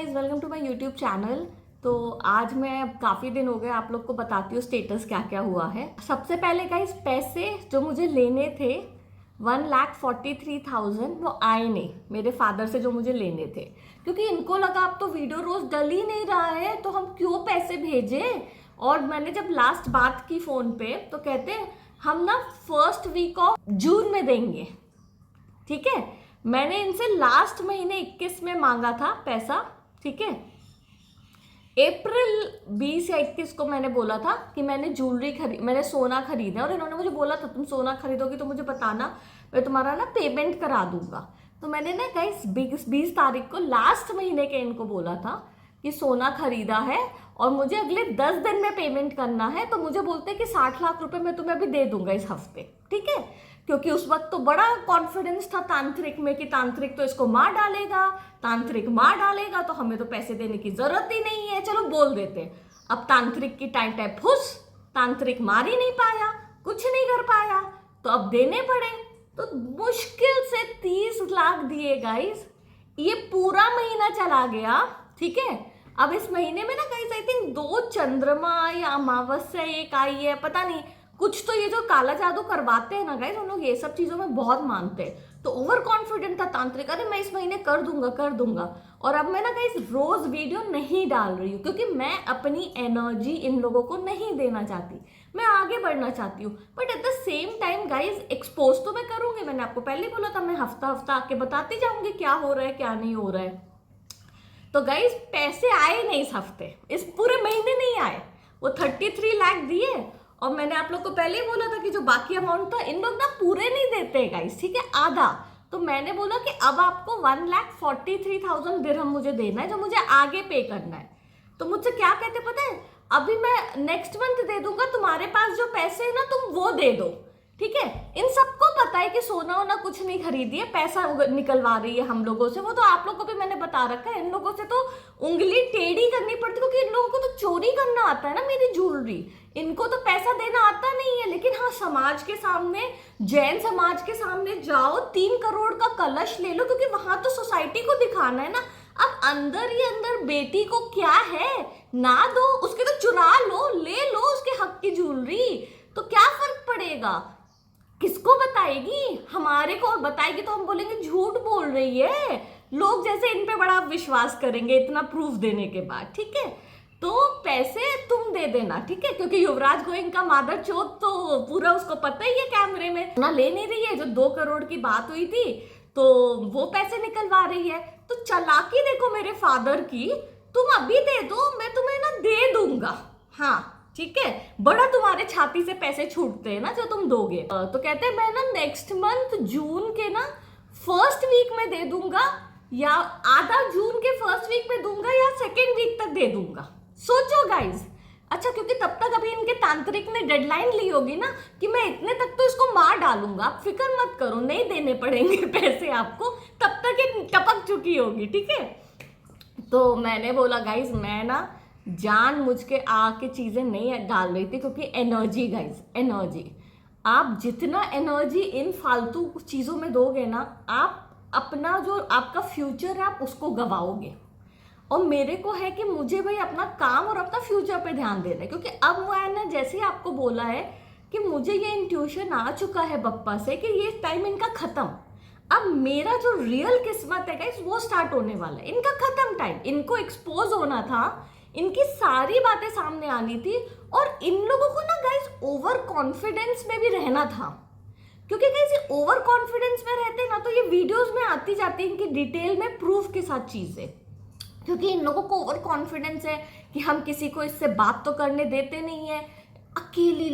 Guys, welcome to my YouTube channel. तो आज मैं काफ़ी दिन हो गए आप लोग को बताती हूँ स्टेटस क्या क्या हुआ है। सबसे पहले गाइस, पैसे जो मुझे लेने थे 1,43,000 वो आए नहीं मेरे फादर से जो मुझे लेने थे, क्योंकि इनको लगा अब तो वीडियो रोज डल ही नहीं रहा है तो हम क्यों पैसे भेजे। और मैंने जब लास्ट बात की फ़ोन पे तो कहते हम ना फर्स्ट वीक ऑफ जून में देंगे। ठीक है, मैंने इनसे लास्ट महीने 21 में मांगा था पैसा। ठीक है, अप्रैल 20 या 21 को मैंने बोला था कि मैंने सोना खरीदा है, और इन्होंने मुझे बोला था तुम सोना खरीदोगी तो मुझे बताना, मैं तुम्हारा ना पेमेंट करा दूंगा। तो मैंने ना गाइस 20 तारीख को लास्ट महीने के इनको बोला था कि सोना खरीदा है और मुझे अगले 10 दिन में पेमेंट करना है। तो मुझे बोलते कि 60 लाख रुपए मैं तुम्हें अभी दे दूंगा इस हफ्ते। ठीक है, क्योंकि उस वक्त तो बड़ा कॉन्फिडेंस था तांत्रिक में कि तांत्रिक तो इसको मार डालेगा, तांत्रिक मार डालेगा तो हमें तो पैसे देने की जरूरत ही नहीं है, चलो बोल देते। अब तांत्रिक की टाइम टाइप फुस, तांत्रिक मार ही नहीं पाया, कुछ नहीं कर पाया, तो अब देने पड़े। तो मुश्किल से 30 लाख दिए गाइस, ये पूरा महीना चला गया। ठीक है, अब इस महीने में ना गाइस आई थिंक 2 चंद्रमा या अमावस्या एक आई है, पता नहीं कुछ। तो ये जो काला जादू करवाते हैं ना गाइस, उन लोग ये सब चीजों में बहुत मानते हैं। तो ओवर कॉन्फिडेंट था तांत्रिक, अरे मैं इस महीने कर दूंगा। और अब मैं ना गाइस रोज वीडियो नहीं डाल रही हूँ, क्योंकि मैं अपनी एनर्जी इन लोगों को नहीं देना चाहती, मैं आगे बढ़ना चाहती हूँ। But at the same time guys expose तो मैं करूंगी, मैंने आपको पहले बोला था मैं हफ्ता हफ्ता आके बताती जाऊंगी क्या हो रहा है क्या नहीं हो रहा है। तो गाइस पैसे आए नहीं इस हफ्ते, इस पूरे महीने नहीं आए। वो 33 लाख दिए, और मैंने आप लोग को पहले ही बोला था कि जो बाकी अमाउंट था इन लोग ना पूरे नहीं देते गाइस, ठीक है, आधा। तो मैंने बोला कि अब आपको 1,43,000 दिरहम मुझे देना है, जो मुझे आगे पे करना है। तो मुझसे क्या कहते पता है, अभी मैं नेक्स्ट मंथ दे दूंगा, तुम्हारे पास जो पैसे है ना तुम वो दे दो। ठीक है, इन सबको पता है कि सोना वोना कुछ नहीं खरीदी है, पैसा निकलवा रही है हम लोगों से। वो तो आप लोगों को भी मैंने बता रखा है, इन लोगों से तो उंगली टेढ़ी करनी पड़ती, क्योंकि इन लोगों को तो चोरी करना आता है ना मेरी ज्वेलरी, इनको तो पैसा देना आता नहीं है। लेकिन हाँ, समाज के सामने, जैन समाज के सामने जाओ, 3 करोड़ का कलश ले लो, क्योंकि वहां तो सोसाइटी को दिखाना है ना। अब अंदर ही अंदर बेटी को क्या है ना दो, उसके तो चुरा लो, ले लो उसके हक की ज्वेलरी, तो क्या फर्क पड़ेगा। किसको बताएगी, हमारे को बताएगी तो हम बोलेंगे झूठ बोल रही है, लोग जैसे इन पे बड़ा विश्वास करेंगे इतना प्रूफ देने के बाद। ठीक है, तो पैसे तुम दे देना, ठीक है, क्योंकि युवराज गोइंग का मादर चौथ तो पूरा उसको पता ही है, कैमरे में ना ले नहीं रही है। जो 2 करोड़ की बात हुई थी तो वो पैसे निकलवा रही है। तो चालाकी देखो मेरे फादर की, तुम अभी दे दो, मैं तुम्हें ना दे दूंगा। हाँ ठीक है, बड़ा तुम्हारे छाती से पैसे छूटते हैं ना जो तुम दोगे। तो कहते हैं मैं ना नेक्स्ट मंथ जून के ना फर्स्ट वीक में दे दूंगा, या आधा जून के फर्स्ट वीक में दूंगा, या सेकेंड वीक तक दे दूंगा। सोचो गाइज। अच्छा, क्योंकि तब तक अभी इनके तांत्रिक ने डेडलाइन ली होगी ना कि मैं इतने तक तो इसको मार डालूंगा, आप फिक्र मत करो, नहीं देने पड़ेंगे पैसे आपको, तब तक ये टपक चुकी होगी। ठीक है, तो मैंने बोला गाइज मैं ना जान मुझ के आके चीजें नहीं डाल रही थी, क्योंकि एनर्जी गाइज, एनर्जी, आप जितना एनर्जी इन फालतू चीजों में दोगे ना, आप अपना जो आपका फ्यूचर है आप उसको गवाओगे। और मेरे को है कि मुझे भाई अपना काम और अपना फ्यूचर पे ध्यान देना है, क्योंकि अब मैंने जैसे ही आपको बोला है कि मुझे ये इंट्यूशन आ चुका है बप्पा से कि ये टाइम इनका खत्म। अब मेरा जो रियल किस्मत है गाइस वो स्टार्ट होने वाला है, इनका खत्म टाइम, इनको एक्सपोज होना था, इनकी सारी बातें सामने आनी थी। और इन लोगों को ना गाइस ओवर कॉन्फिडेंस में भी रहना था, क्योंकि गाइस ओवर कॉन्फिडेंस में रहते ना तो ये वीडियोस में आती जाती इनकी डिटेल में प्रूफ के साथ चीजें, क्योंकि इन लोगों को ओवर कॉन्फिडेंस है कि हम किसी को इससे बात तो करने देते नहीं है। अकेली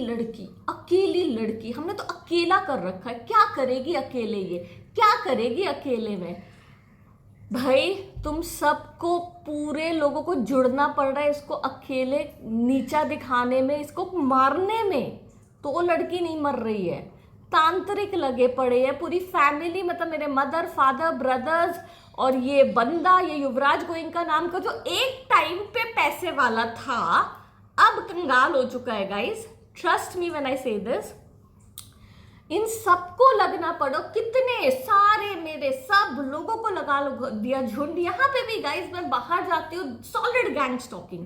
लड़की हमने तो अकेला कर रखा है, क्या करेगी अकेले, ये क्या करेगी अकेले में। भाई तुम सबको, पूरे लोगों को जुड़ना पड़ रहा है इसको अकेले नीचा दिखाने में, इसको मारने में। तो वो लड़की नहीं मर रही है, तांत्रिक लगे पड़े हैं, पूरी फैमिली, मतलब मेरे मदर फादर ब्रदर्स, और ये बंदा, ये युवराज गोइंग का नाम का जो एक टाइम पे पैसे वाला था, अब कंगाल हो चुका है guys. Trust me when I से दिस। इन सबको लगना पड़ो, कितने सारे मेरे सब लोगों को लगा दिया झुंड। यहाँ पे भी गाइस मैं बाहर जाती हूँ, सॉलिड गैंग स्टॉकिंग।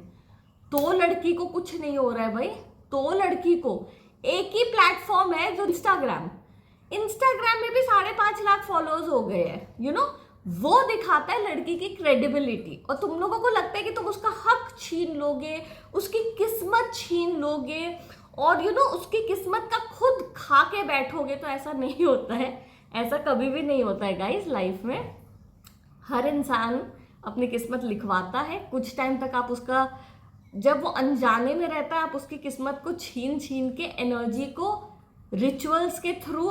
तो लड़की को कुछ नहीं हो रहा है भाई, तो लड़की को एक ही प्लेटफॉर्म है जो इंस्टाग्राम में भी 5.5 लाख फॉलोअर्स हो गए हैं, यू नो। वो दिखाता है लड़की की क्रेडिबिलिटी, और तुम लोगों को लगता है कि तुम उसका हक छीन लोगे, उसकी किस्मत छीन लोगे, और यू नो उसकी किस्मत का खुद खा के बैठोगे। तो ऐसा नहीं होता है, ऐसा कभी भी नहीं होता है गाइस। लाइफ में हर इंसान अपनी किस्मत लिखवाता है। कुछ टाइम तक आप उसका, जब वो अनजाने में रहता है, आप उसकी किस्मत को छीन छीन के एनर्जी को रिचुअल्स के थ्रू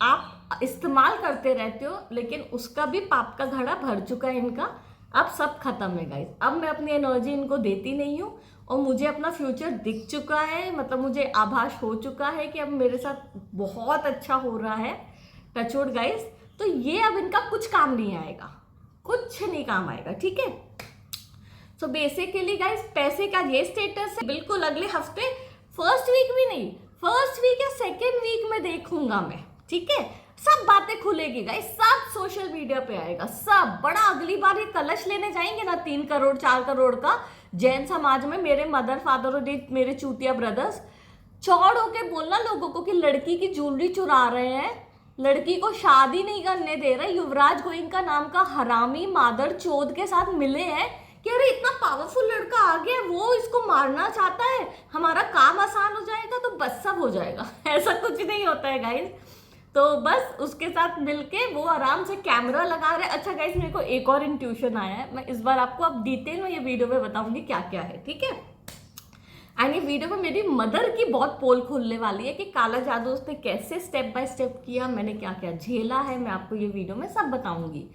आप इस्तेमाल करते रहते हो, लेकिन उसका भी पाप का घड़ा भर चुका है इनका। अब सब खत्म है गाइस। अब मैं अपनी एनर्जी इनको देती नहीं हूँ, और मुझे अपना फ्यूचर दिख चुका है, मतलब मुझे आभास हो चुका है कि अब मेरे साथ बहुत अच्छा हो रहा है, टचवुड गाइस। तो ये अब इनका कुछ काम नहीं आएगा, कुछ नहीं काम आएगा, ठीक है। सो बेसिकली गाइस पैसे का ये स्टेटस है। बिल्कुल अगले हफ्ते, फर्स्ट वीक भी नहीं, फर्स्ट वीक या सेकेंड वीक में देखूंगा मैं, ठीक है। सब बातें खुलेगी गाइस, सब सोशल मीडिया पे आएगा, सब बड़ा। अगली बार ये कलश लेने जाएंगे ना 3 करोड़ 4 करोड़ का जैन समाज में, मेरे मदर फादर और मेरे चूतिया ब्रदर्स, चौड़ होके बोलना लोगों को कि लड़की की ज्वेलरी चुरा रहे हैं, लड़की को शादी नहीं करने दे रहे, युवराज गोइंका नाम का हरामी मादर चोद के साथ मिले हैं कि अरे इतना पावरफुल लड़का आ गया, वो इसको मारना चाहता है, हमारा काम आसान हो जाएगा, तो बस सब हो जाएगा। ऐसा कुछ नहीं होता है गाइस। तो बस उसके साथ मिलके वो आराम से कैमरा लगा रहे। अच्छा गाइस, मेरे को एक और इंट्यूशन आया है, मैं इस बार आपको अब डिटेल में ये वीडियो में बताऊंगी क्या क्या है, ठीक है। एंड ये वीडियो में मेरी मदर की बहुत पोल खुलने वाली है कि काला जादू उसने कैसे स्टेप बाय स्टेप किया, मैंने क्या क्या झेला है, मैं आपको ये वीडियो में सब बताऊंगी।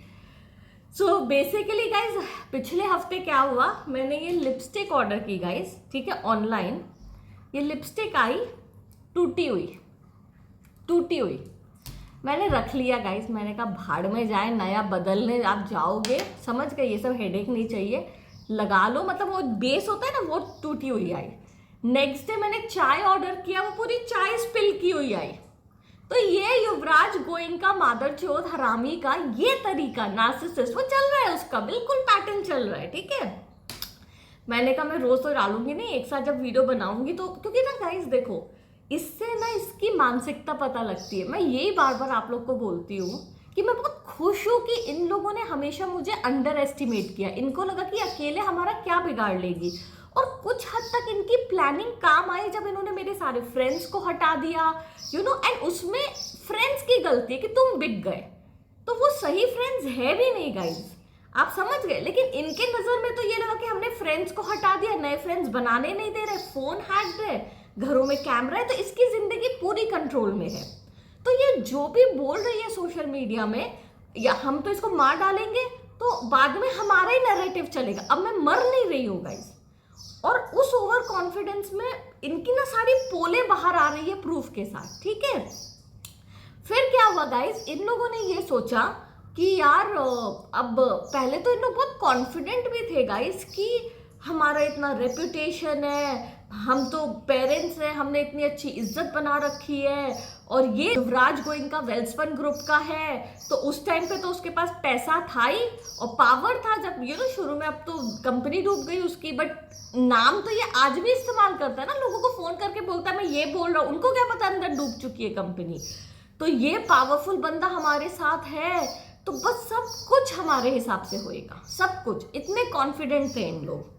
सो बेसिकली गाइज, पिछले हफ्ते क्या हुआ, मैंने ये लिपस्टिक ऑर्डर की गाइज, ठीक है, ऑनलाइन। ये लिपस्टिक आई टूटी हुई, मैंने रख लिया गाइस। मैंने कहा भाड़ में जाए, नया बदलने आप जाओगे, समझ गए, ये सब हेडेक नहीं चाहिए, लगा लो। मतलब वो बेस होता है ना, वो टूटी हुई आई। नेक्स्ट डे मैंने चाय ऑर्डर किया, वो पूरी चाय स्पिल की हुई आई। तो ये युवराज गोइंका मादरचोद हरामी का ये तरीका, नार्सिसिस्ट, वो चल रहा है, उसका बिल्कुल पैटर्न चल रहा है, ठीक है। मैंने कहा मैं रोज तो डालूंगी नहीं, एक साथ जब वीडियो बनाऊंगी तो, क्योंकि ना गाइस देखो, इससे ना इसकी मानसिकता पता लगती है। मैं यही बार बार आप लोग को बोलती हूँ कि मैं बहुत खुश हूँ कि इन लोगों ने हमेशा मुझे अंडर एस्टिमेट किया। इनको लगा कि अकेले हमारा क्या बिगाड़ लेगी, और कुछ हद तक इनकी प्लानिंग काम आई जब इन्होंने मेरे सारे फ्रेंड्स को हटा दिया, यू नो। एंड उसमें फ्रेंड्स की गलती है कि तुम बिक गए, तो वो सही फ्रेंड्स है भी नहीं गाइज, आप समझ गए। लेकिन इनके नजर में तो ये लगा कि हमने फ्रेंड्स को हटा दिया, नए फ्रेंड्स बनाने नहीं दे रहे, फोन हैक्ड है, घरों में कैमरा है, तो इसकी जिंदगी पूरी कंट्रोल में है। तो ये जो भी बोल रही है सोशल मीडिया में, या हम तो इसको मार डालेंगे, तो बाद में हमारा ही नैरेटिव चलेगा। अब मैं मर नहीं रही हूँ गाइस, और उस ओवर कॉन्फिडेंस में इनकी ना सारी पोले बाहर आ रही है प्रूफ के साथ, ठीक है। फिर क्या हुआ गाइस, इन लोगों ने ये सोचा कि यार अब, पहले तो इन लोग बहुत कॉन्फिडेंट भी थे गाइस कि हमारा इतना रेपुटेशन है, हम तो पेरेंट्स हैं, हमने इतनी अच्छी इज्जत बना रखी है, और ये युवराज गोइंका वेल्सपन ग्रुप का है, तो उस टाइम पे तो उसके पास पैसा था ही और पावर था जब, यू नो, शुरू में। अब तो कंपनी डूब गई उसकी, बट नाम तो ये आज भी इस्तेमाल करता है ना, लोगों को फोन करके बोलता है मैं ये बोल रहा हूँ, उनको क्या पता अंदर डूब चुकी है कंपनी। तो ये पावरफुल बंदा हमारे साथ है, तो बस सब कुछ हमारे हिसाब से होएगा, सब कुछ। इतने कॉन्फिडेंट थे इन लोग।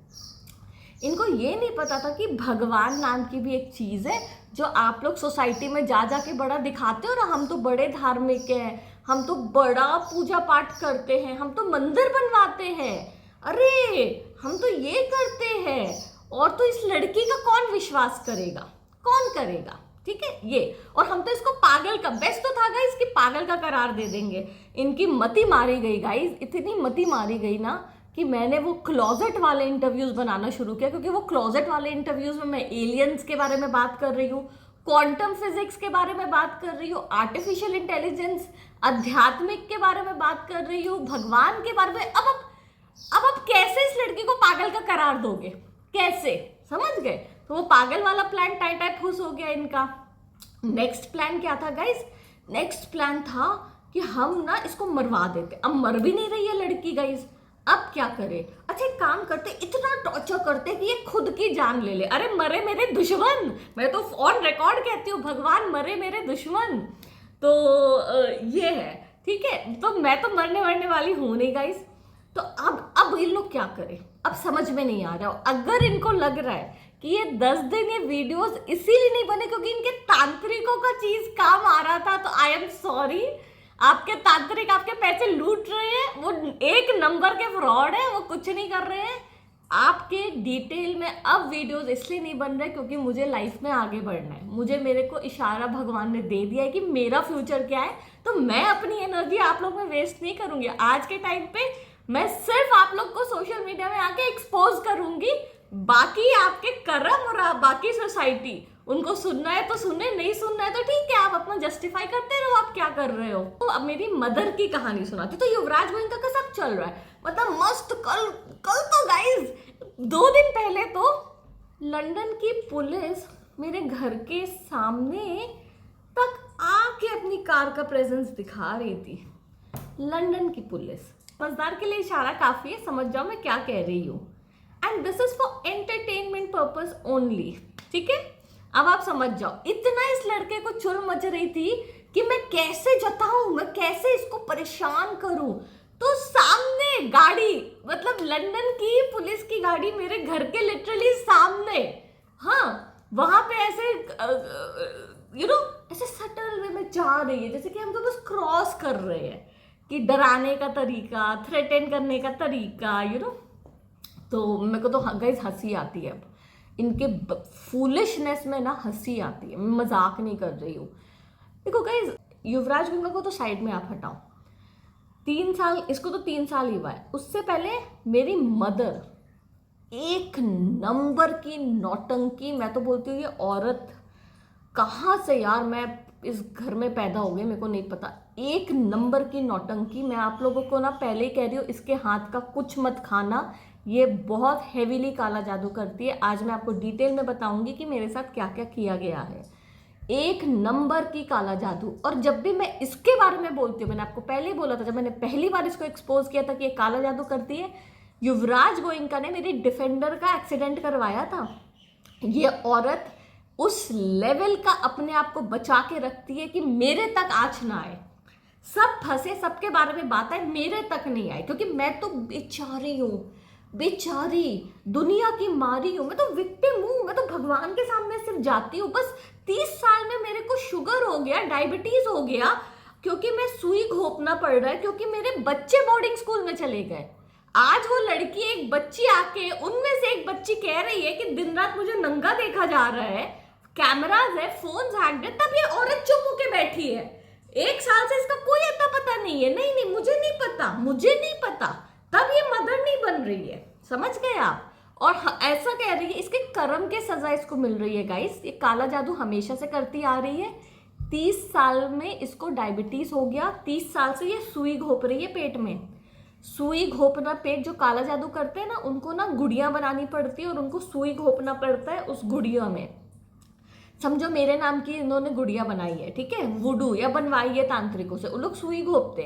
इनको ये नहीं पता था कि भगवान नाम की भी एक चीज है, जो आप लोग सोसाइटी में जा जाके बड़ा दिखाते हो ना, हम तो बड़े धार्मिक हैं, हम तो बड़ा पूजा पाठ करते हैं, हम तो मंदिर बनवाते हैं, अरे हम तो ये करते हैं, और तो इस लड़की का कौन विश्वास करेगा, कौन करेगा, ठीक है ये। और हम तो इसको पागल का, बेस्ट तो था गाइस कि पागल का करार दे देंगे। इनकी मती मारी गई गाइस, इतनी मती मारी गई ना कि मैंने वो क्लोजेट वाले इंटरव्यूज बनाना शुरू किया, क्योंकि वो क्लोजेट वाले इंटरव्यूज में मैं एलियंस के बारे में बात कर रही हूँ, क्वांटम फिजिक्स के बारे में बात कर रही हूँ, आर्टिफिशियल इंटेलिजेंस, आध्यात्मिक के बारे में बात कर रही हूँ, भगवान के बारे में। अब आप कैसे इस लड़की को पागल का करार दोगे, कैसे, समझ गए। तो वो पागल वाला प्लान टाइट फूस हो गया इनका। नेक्स्ट प्लान क्या था गाइस? नेक्स्ट प्लान था कि हम ना इसको मरवा देते। अब मर भी नहीं रही है लड़की गाइस, अब क्या करे? अच्छा एक काम करते, इतना टॉर्चर करते कि ये खुद की जान ले ले। अरे मरे मेरे दुश्मन, मैं तो ऑन रिकॉर्ड कहती हूँ, भगवान मरे मेरे दुश्मन। तो ये है, ठीक है। तो मैं तो मरने वाली हूं नहीं गाइस। तो अब इन लोग क्या करें? अब समझ में नहीं आ रहा। अगर इनको लग रहा है कि ये 10 दिन ये वीडियोस इसीलिए नहीं बने क्योंकि इनके तांत्रिकों का चीज काम आ रहा था, तो आई एम सॉरी। आपके तांत्रिक आपके पैसे लूट रहे हैं, वो एक नंबर के फ्रॉड है, वो कुछ नहीं कर रहे हैं। आपके डिटेल में अब वीडियोस इसलिए नहीं बन रहे क्योंकि मुझे लाइफ में आगे बढ़ना है। मुझे मेरे को इशारा भगवान ने दे दिया है कि मेरा फ्यूचर क्या है, तो मैं अपनी एनर्जी आप लोग में वेस्ट नहीं करूंगी। आज के टाइम पे मैं सिर्फ आप लोग को सोशल मीडिया में आके एक्सपोज करूंगी। बाकी आपके कर्म और बाकी सोसाइटी, उनको सुनना है तो सुने, नहीं सुनना है तो ठीक है, आप अपना जस्टिफाई करते रहो आप क्या कर रहे हो। तो अब मेरी मदर की कहानी सुनाती। तो युवराज गोयनका का सब चल रहा है, मतलब मस्त। कल तो गाइस 2 दिन पहले तो लंदन की पुलिस मेरे घर के सामने तक आके अपनी कार का प्रेजेंस दिखा रही थी। लंदन की पुलिस, समझदार के लिए इशारा काफी है, समझ जाओ मैं क्या कह रही हूँ। And this is for entertainment purpose only, ठीक है। अब आप समझ जाओ, इतना इस लड़के को चुल मच रही थी कि मैं कैसे जताऊं, मैं कैसे इसको परेशान करूं। तो सामने गाड़ी, मतलब लंदन की पुलिस की गाड़ी मेरे घर के लिटरली सामने, हाँ वहां पे ऐसे ऐसे सटल वे में जा रही है, जैसे कि हम तो बस क्रॉस कर रहे हैं। कि डराने का तरीका, थ्रेटन करने का तरीका, तो मेरे को तो गाइस हंसी आती है। अब इनके फूलिशनेस में ना हंसी आती है, मैं मजाक नहीं कर रही हूँ। देखो गाइस, युवराज गोयनका को तो साइड में आप हटाओ। 3 साल, इसको तो 3 साल ही हुआ है। उससे पहले मेरी मदर एक नंबर की नौटंकी, मैं तो बोलती हूँ ये औरत कहाँ से यार, मैं इस घर में पैदा हो गई, मेरे को नहीं पता। एक नंबर की नौटंकी। मैं आप लोगों को ना पहले ही कह रही हूँ, इसके हाथ का कुछ मत खाना, ये बहुत हेवीली काला जादू करती है। आज मैं आपको डिटेल में बताऊंगी कि मेरे साथ क्या क्या किया गया है। एक नंबर की काला जादू। और जब भी मैं इसके बारे में बोलती हूँ, मैंने आपको पहले ही बोला था, जब मैंने पहली बार इसको एक्सपोज किया था कि ये काला जादू करती है, युवराज गोयनका ने मेरी डिफेंडर का एक्सीडेंट करवाया था। ये औरत उस लेवल का अपने आप को बचा के रखती है कि मेरे तक आँच ना आए। सब फंसे, सबके बारे में बात है, मेरे तक नहीं आए, क्योंकि मैं तो बेचारी हूँ, बेचारी दुनिया की मारी हूँ, मैं तो विक्टिम हूँ। मैं तो भगवान के सामने सिर्फ जाती हूँ। बस 30 साल में मेरे को शुगर हो गया, डायबिटीज हो गया, क्योंकि मैं सुई घोपना पड़ रहा है, क्योंकि मेरे बच्चे बोर्डिंग स्कूल में चले गए। आज वो लड़की, एक बच्ची आके, उनमें से एक बच्ची कह रही है कि दिन रात मुझे नंगा देखा जा रहा है, कैमराज है, फोन हैक्ड है, तब ये औरत चुप होके बैठी है। 1 साल से इसका कोई अता पता नहीं है। नहीं मुझे नहीं पता, मुझे नहीं पता, तब ये मदर नहीं बन रही है, समझ गए आप। और ऐसा कह रही है, इसके कर्म के सजा इसको मिल रही है गाइस। ये काला जादू हमेशा से करती आ रही है। 30 साल में इसको डायबिटीज हो गया, 30 साल से ये सुई घोप रही है पेट में। सुई घोपना, पेट जो काला जादू करते हैं ना, उनको ना गुड़ियां बनानी पड़ती है और उनको सुई घोपना पड़ता है उस गुड़िया में। समझो मेरे नाम की इन्होंने गुड़िया बनाई है, ठीक है, वुडू, या बनवाई है तांत्रिकों से, उन लोग सुई घोपते।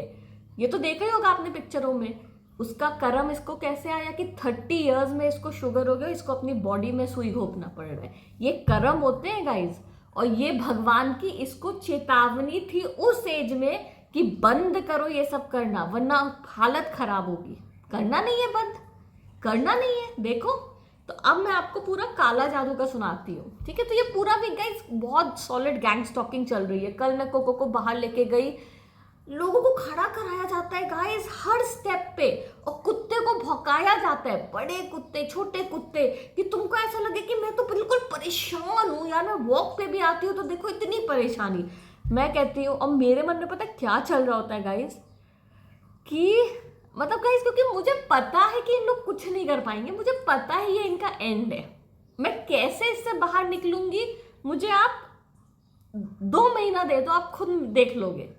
ये तो देखा ही होगा आपने पिक्चरों में। उसका कर्म इसको कैसे आया कि 30 इयर्स में इसको शुगर हो गया, इसको अपनी बॉडी में सुई घोपना पड़ रहा है। ये कर्म होते हैं गाइज। और ये भगवान की इसको चेतावनी थी उस एज में कि बंद करो ये सब करना, वरना हालत खराब होगी। करना नहीं है बंद, करना नहीं है। देखो, तो अब मैं आपको पूरा काला जादू का सुनाती हूँ, ठीक है। तो ये पूरा वीक गाइस बहुत सॉलिड गैंग स्टॉकिंग चल रही है। कल मैं कोको को बाहर लेके गई, लोगों को खड़ा कराया जाता है गाइस हर स्टेप पे, और कुत्ते को भौंकाया जाता है, बड़े कुत्ते, छोटे कुत्ते, कि तुमको ऐसा लगे कि मैं तो बिल्कुल परेशान हूँ यार, मैं वॉक पे भी आती हूँ तो देखो इतनी परेशानी। मैं कहती हूँ, और मेरे मन में पता क्या चल रहा होता है गाइस, कि मतलब गाइस, क्योंकि मुझे पता है कि इन लोग कुछ नहीं कर पाएंगे, मुझे पता है ये इनका एंड है। मैं कैसे इससे बाहर निकलूंगी, मुझे आप 2 महीना दे दो, आप खुद देख लोगे।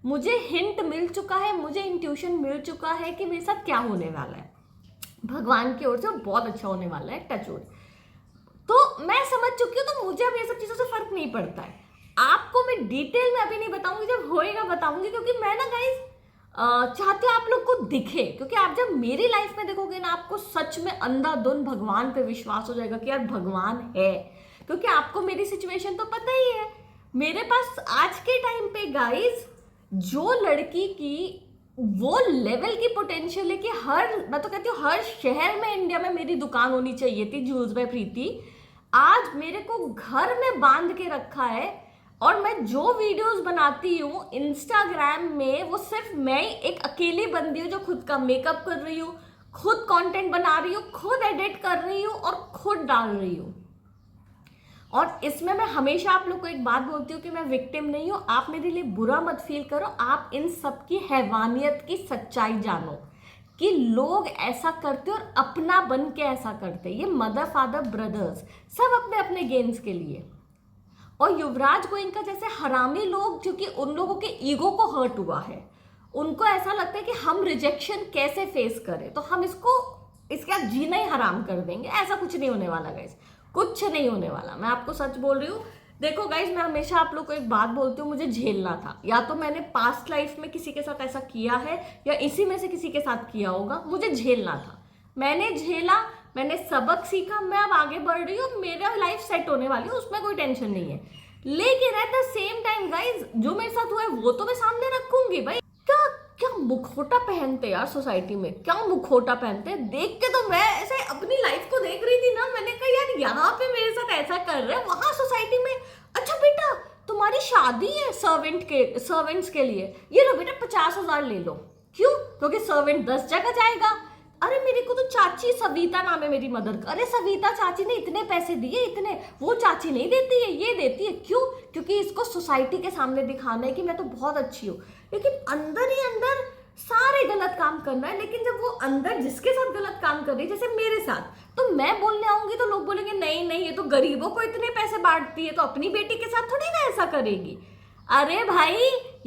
मुझे हिंट मिल चुका है, मुझे इंट्यूशन मिल चुका है कि मेरे साथ क्या होने वाला है। भगवान की ओर से बहुत अच्छा होने वाला है, टच वुड। तो मैं समझ चुकी हूँ, तो मुझे अब ये सब चीज़ों से फर्क नहीं पड़ता है। आपको मैं डिटेल में अभी नहीं बताऊंगी, जब होएगा बताऊंगी, क्योंकि मैं ना गाइस चाहती हूँ आप लोग को दिखे, क्योंकि आप जब मेरी लाइफ में देखोगे ना आपको सच में अंधाधुंध भगवान पे विश्वास हो जाएगा कि यार भगवान है। क्योंकि आपको मेरी सिचुएशन तो पता ही है, मेरे पास आज के टाइम पे गाइस जो लड़की की वो लेवल की पोटेंशियल है कि मैं तो कहती हूँ हर शहर में इंडिया में मेरी दुकान होनी चाहिए थी, जूल्स बाय प्रीति, आज मेरे को घर में बांध के रखा है। और मैं जो वीडियोस बनाती हूँ इंस्टाग्राम में, वो सिर्फ मैं एक अकेली बंदी हूँ जो खुद का मेकअप कर रही हूँ, खुद कंटेंट बना रही हूँ, खुद एडिट कर रही हूँ और खुद डाल रही हूँ। और इसमें मैं हमेशा आप लोग को एक बात बोलती हूँ कि मैं विक्टिम नहीं हूँ, आप मेरे लिए बुरा मत फील करो, आप इन सब की हैवानियत की सच्चाई जानो कि लोग ऐसा करते और अपना बन के ऐसा करते। ये मदर फादर ब्रदर्स सब अपने अपने गेम्स के लिए। और युवराज गोयनका जैसे हरामी लोग, क्योंकि उन लोगों के ईगो को हर्ट हुआ है, उनको ऐसा लगता है कि हम रिजेक्शन कैसे फेस करें, तो हम इसका जीना ही हराम कर देंगे। ऐसा कुछ नहीं होने वाला गाइस, कुछ नहीं होने वाला, मैं आपको सच बोल रही हूँ। देखो गाइस, मैं हमेशा आप लोग को एक बात बोलती हूँ, मुझे झेलना था, या तो मैंने पास्ट लाइफ में किसी के साथ ऐसा किया है या इसी में से किसी के साथ किया होगा, मुझे झेलना था, मैंने झेला, मैंने सबक सीखा, मैं अब आगे बढ़ रही हूँ, मेरा लाइफ सेट होने वाली है, उसमें कोई टेंशन नहीं है। लेकिन at the same time guys जो मेरे साथ हुआ है वो तो मैं सामने रखूंगी भाई। क्या क्या मुखौटा पहनते यार सोसाइटी में, क्या मुखौटा पहनते, देख के तो मैं ऐसे अपनी लाइफ को देख रही थी ना, मैंने कहा यार यहाँ पे मेरे साथ ऐसा कर रहे हैं, वहां सोसाइटी में अच्छा बेटा तुम्हारी शादी है सर्वेंट्स के लिए, ये लो बेटा 50,000 ले लो। क्यों? क्योंकि सर्वेंट 10 जगह जाएगा। अरे मेरे को तो चाची सविता नाम है मेरी मदर का, अरे सविता चाची ने इतने पैसे दिए, इतने, वो चाची नहीं देती है, ये देती है। क्यों? क्योंकि इसको सोसाइटी के सामने दिखाना है कि मैं तो बहुत अच्छी हूँ। लेकिन अंदर ही अंदर सारे गलत काम करना है। लेकिन जब वो अंदर जिसके साथ गलत काम कर रही है, जैसे मेरे साथ, तो मैं बोलने आऊंगी तो लोग बोलेंगे नहीं नहीं ये तो गरीबों को इतने पैसे बांटती है, तो अपनी बेटी के साथ थोड़ी ना ऐसा करेगी। अरे भाई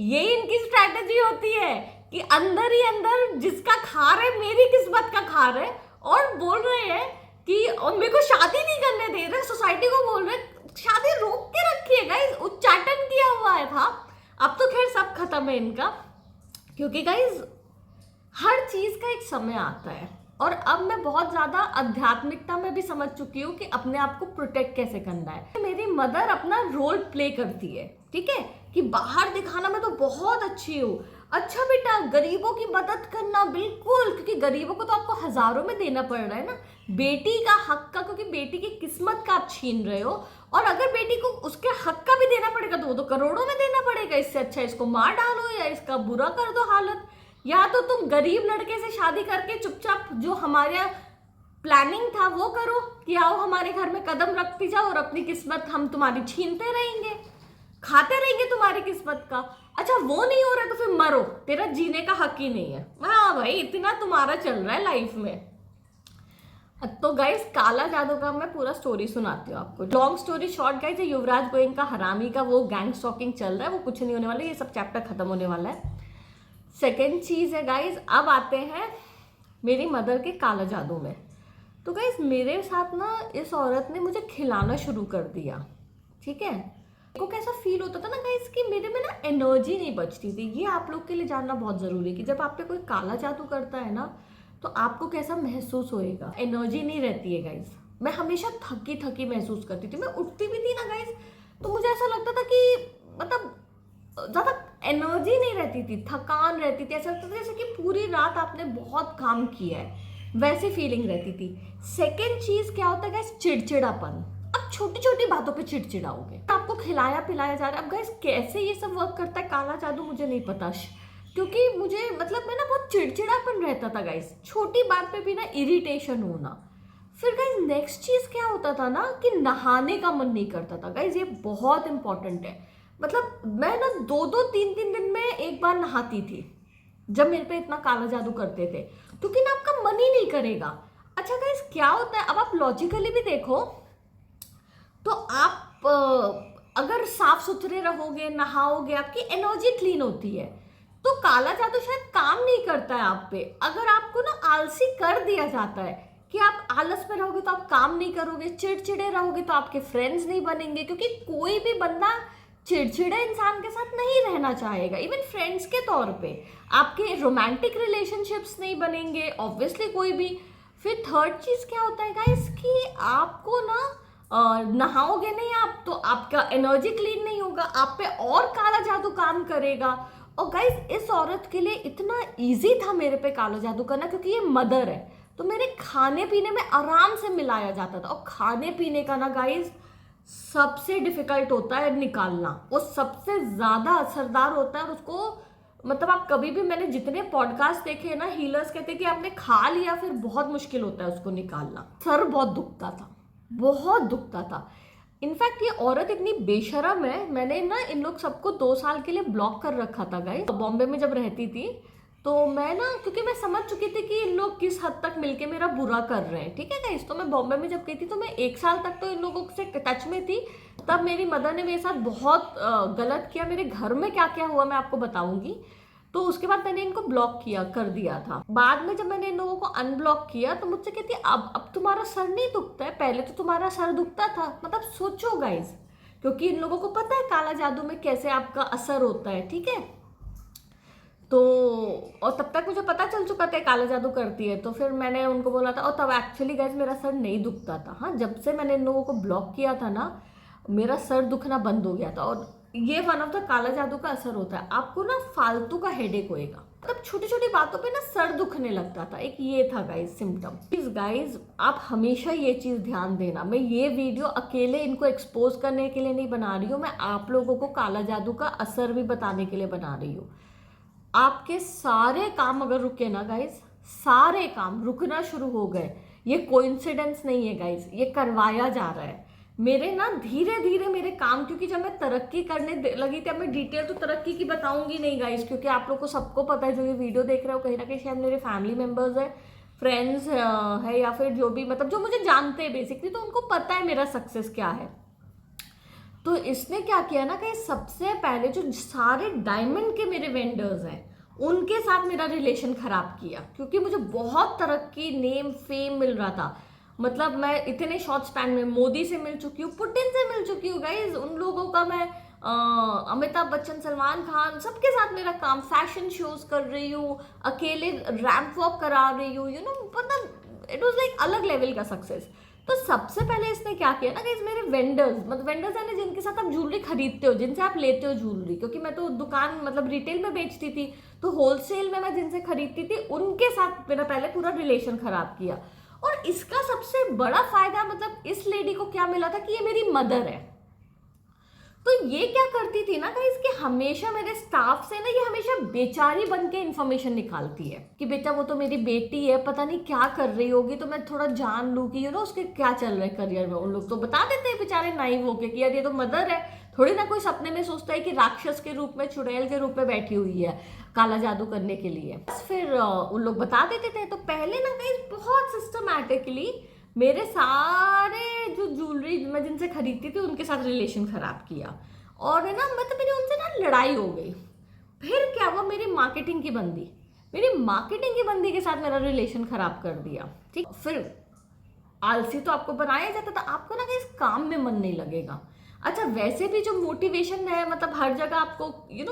ये इनकी स्ट्रैटेजी होती है कि अंदर ही अंदर जिसका खार है, मेरी किस्मत का खार है, और बोल रहे हैं कि और मेरे को शादी नहीं करने दे रहे, सोसाइटी को बोल रहे शादी रोक के रखिए गाइस, उच्चाटन किया हुआ है था। अब तो खैर सब खत्म है इनका, क्योंकि गाइस हर चीज का एक समय आता है। और अब मैं बहुत ज्यादा आध्यात्मिकता में भी समझ चुकी हूँ कि अपने आप को प्रोटेक्ट कैसे करना है। मेरी मदर अपना रोल प्ले करती है, ठीक है, कि बाहर दिखाना मैं तो बहुत अच्छी हूँ, अच्छा बेटा गरीबों की मदद करना, बिल्कुल, क्योंकि गरीबों को तो आपको हजारों में देना पड़ रहा है ना, बेटी का हक का, क्योंकि बेटी की किस्मत का आप छीन रहे हो। और अगर बेटी को उसके हक का भी देना पड़ेगा तो वो तो करोड़ों में देना पड़ेगा, इससे अच्छा इसको मार डालो या इसका बुरा कर दो हालत, या तो तुम गरीब लड़के से शादी करके चुपचाप जो हमारे प्लानिंग था वो करो कि आओ हमारे घर में कदम रखती जाओ और अपनी किस्मत हम तुम्हारी छीनते रहेंगे, खाते रहेंगे तुम्हारी किस्मत का। अच्छा वो नहीं हो रहा तो फिर मरो, तेरा जीने का हक ही नहीं है। हाँ भाई इतना तुम्हारा चल रहा है लाइफ में। तो गाइस काला जादू का मैं पूरा स्टोरी सुनाती हूँ आपको, लॉन्ग स्टोरी शॉर्ट गाइस, युवराज गोयनका हरामी का वो गैंग स्टॉकिंग चल रहा है, वो कुछ नहीं होने वाला, ये सब चैप्टर खत्म होने वाला है। सेकेंड चीज है गाइस, अब आते हैं मेरी मदर के काला जादू में। तो गाइस मेरे साथ ना इस औरत ने मुझे खिलाना शुरू कर दिया, ठीक है। को कैसा फील होता था ना गाइस कि मेरे में ना एनर्जी नहीं बचती थी। ये आप लोग के लिए जानना बहुत जरूरी है कि जब आप पे कोई काला जादू करता है ना तो आपको कैसा महसूस होएगा, एनर्जी नहीं रहती है गाइस। मैं हमेशा थकी थकी महसूस करती थी, मैं उठती भी थी ना गाइस तो मुझे ऐसा लगता था कि मतलब ज्यादा एनर्जी नहीं रहती थी, थकान रहती थी, ऐसा लगता था जैसे कि पूरी रात आपने बहुत काम किया है, वैसी फीलिंग रहती थी। सेकेंड चीज क्या होता है गाइस, चिड़चिड़ापन। अब छोटी छोटी बातों पे चिड़चिड़ाओगे, आपको खिलाया पिलाया जा रहा है। अब गाइस कैसे ये सब वर्क करता है काला जादू मुझे नहीं पता, क्योंकि मुझे मतलब मैं ना बहुत चिड़चिड़ापन रहता था गाइस, छोटी बात पे भी ना इरिटेशन होना। फिर गाइस नेक्स्ट चीज क्या होता था ना कि नहाने का मन नहीं करता था गाइस, ये बहुत इंपॉर्टेंट है। मतलब मैं ना 2-3 दिन में एक बार नहाती थी जब मेरे पे इतना काला जादू करते थे, क्योंकि ना आपका मन ही नहीं करेगा। अच्छा गाइस क्या होता है, अब आप लॉजिकली भी देखो तो आप अगर साफ सुथरे रहोगे, नहाओगे, आपकी एनर्जी क्लीन होती है, तो काला जादू शायद काम नहीं करता है आप पे। अगर आपको ना आलसी कर दिया जाता है कि आप आलस में रहोगे तो आप काम नहीं करोगे, चिड़चिड़े रहोगे तो आपके फ्रेंड्स नहीं बनेंगे, क्योंकि कोई भी बंदा चिड़चिड़े इंसान के साथ नहीं रहना चाहेगा, इवन फ्रेंड्स के तौर पे आपके रोमांटिक रिलेशनशिप्स नहीं बनेंगे ऑब्वियसली कोई भी। फिर थर्ड चीज क्या होता है गाइस कि आपको ना नहाओगे नहीं आप तो आपका एनर्जी क्लीन नहीं होगा, आप पे और काला जादू काम करेगा। और गाइस इस औरत के लिए इतना इजी था मेरे पे काला जादू करना, क्योंकि ये मदर है तो मेरे खाने पीने में आराम से मिलाया जाता था। और खाने पीने का ना गाइस सबसे डिफिकल्ट होता है निकालना, वो सबसे ज्यादा असरदार होता है। और उसको मतलब आप कभी भी, मैंने जितने पॉडकास्ट देखे ना, हीलर्स कहते हैं कि आपने खा लिया फिर बहुत मुश्किल होता है उसको निकालना। सर बहुत दुखता था, बहुत दुखता था। इनफैक्ट ये औरत इतनी बेशरम है, मैंने ना इन लोग सबको 2 साल के लिए ब्लॉक कर रखा था गाइस। बॉम्बे में जब रहती थी तो मैं ना, क्योंकि मैं समझ चुकी थी कि इन लोग किस हद तक मिलके मेरा बुरा कर रहे हैं, ठीक है गाइस। तो मैं बॉम्बे में जब गई थी तो मैं 1 साल तक तो इन लोगों से टच में थी। तब मेरी मदर ने मेरे साथ बहुत गलत किया, मेरे घर में क्या क्या हुआ मैं आपको बताऊंगी। तो उसके बाद मैंने इनको ब्लॉक किया कर दिया था। बाद में जब मैंने इन लोगों को अनब्लॉक किया तो मुझसे कहती है अब तुम्हारा सर नहीं दुखता है, पहले तो तुम्हारा सर दुखता था। मतलब सोचो गाइस, क्योंकि इन लोगों को पता है काला जादू में कैसे आपका असर होता है, ठीक है। तो और तब तक मुझे पता चल चुका था काला जादू करती है, तो फिर मैंने उनको बोला था। और तब एक्चुअली गाइस मेरा सर नहीं दुखता था। हाँ, जब से मैंने इन लोगों को ब्लॉक किया था ना, मेरा सर दुखना बंद हो गया था। और ये वन ऑफ द काला जादू का असर होता है, आपको ना फालतू का हेडेक होएगा, मतलब छोटी छोटी बातों पे ना सर दुखने लगता था। एक ये था गाइस सिम्टम। प्लीज गाइस आप हमेशा ये चीज ध्यान देना, मैं ये वीडियो अकेले इनको एक्सपोज करने के लिए नहीं बना रही हूँ, मैं आप लोगों को काला जादू का असर भी बताने के लिए बना रही हूँ। आपके सारे काम अगर रुके ना गाइस, सारे काम रुकना शुरू हो गए, ये कोइंसिडेंस नहीं है गाइस, ये करवाया जा रहा है। मेरे ना धीरे धीरे मेरे काम, क्योंकि जब मैं तरक्की करने लगी थी, अब मैं डिटेल तो तरक्की की बताऊंगी नहीं गाइस, क्योंकि आप लोग को सबको पता है जो ये वीडियो देख रहे हो कहीं ना कहीं शायद मेरे फैमिली मेंबर्स है, फ्रेंड्स है, या फिर जो भी मतलब जो मुझे जानते हैं बेसिकली, तो उनको पता है मेरा सक्सेस क्या है। तो इसने क्या किया ना कि सबसे पहले जो सारे डायमंड के मेरे वेंडर्स हैं उनके साथ मेरा रिलेशन खराब किया, क्योंकि मुझे बहुत तरक्की, नेम, फेम मिल रहा था। मतलब मैं इतने शॉर्ट स्पैन में मोदी से मिल चुकी हूँ, पुतिन से मिल चुकी हूँ गाइज, उन लोगों का मैं अमिताभ बच्चन, सलमान खान, सबके साथ मेरा काम, फैशन शोज कर रही हूँ, अकेले रैंप वॉक करा रही हूँ, यू नो, मतलब इट वाज लाइक अलग लेवल का सक्सेस। तो सबसे पहले इसने क्या किया ना गाइस, मेरे वेंडर्स, मतलब वेंडर्स है ना जिनके साथ आप ज्वेलरी खरीदते हो, जिनसे आप लेते हो ज्वेलरी, क्योंकि मैं तो दुकान मतलब रिटेल में बेचती थी, तो होलसेल में मैं जिनसे खरीदती थी उनके साथ मेरा पहले पूरा रिलेशन खराब किया। और इसका सबसे बड़ा फायदा मतलब इस लेडी को क्या मिला था कि ये मेरी मदर है। तो ये क्या करती थी ना गाइस कि हमेशा मेरे स्टाफ से ना ये हमेशा बेचारी बन के इन्फॉर्मेशन निकालती है कि बेटा वो तो मेरी बेटी है, पता नहीं क्या कर रही होगी, तो मैं थोड़ा जान लूँ कि उसके क्या चल रहा है करियर में। उन लोग तो बता देते हैं बेचारे नाइव होके कि यार ये तो मदर है, थोड़ी ना कोई सपने में सोचता है कि राक्षस के रूप में, चुड़ैल के रूप में बैठी हुई है काला जादू करने के लिए। बस फिर उन लोग बता देते थे। तो पहले ना गाइस बहुत सिस्टमैटिकली मेरे सारे जो ज्वेलरी मैं जिनसे खरीदती थी उनके साथ रिलेशन खराब किया, और है ना मतलब मेरी उनसे ना लड़ाई हो गई। फिर क्या हुआ, मेरी मार्केटिंग की बंदी के साथ मेरा रिलेशन खराब कर दिया, ठीक। फिर आलसी तो आपको बनाया जाता था, आपको ना इस काम में मन नहीं लगेगा। अच्छा, वैसे भी जो मोटिवेशन है मतलब हर जगह आपको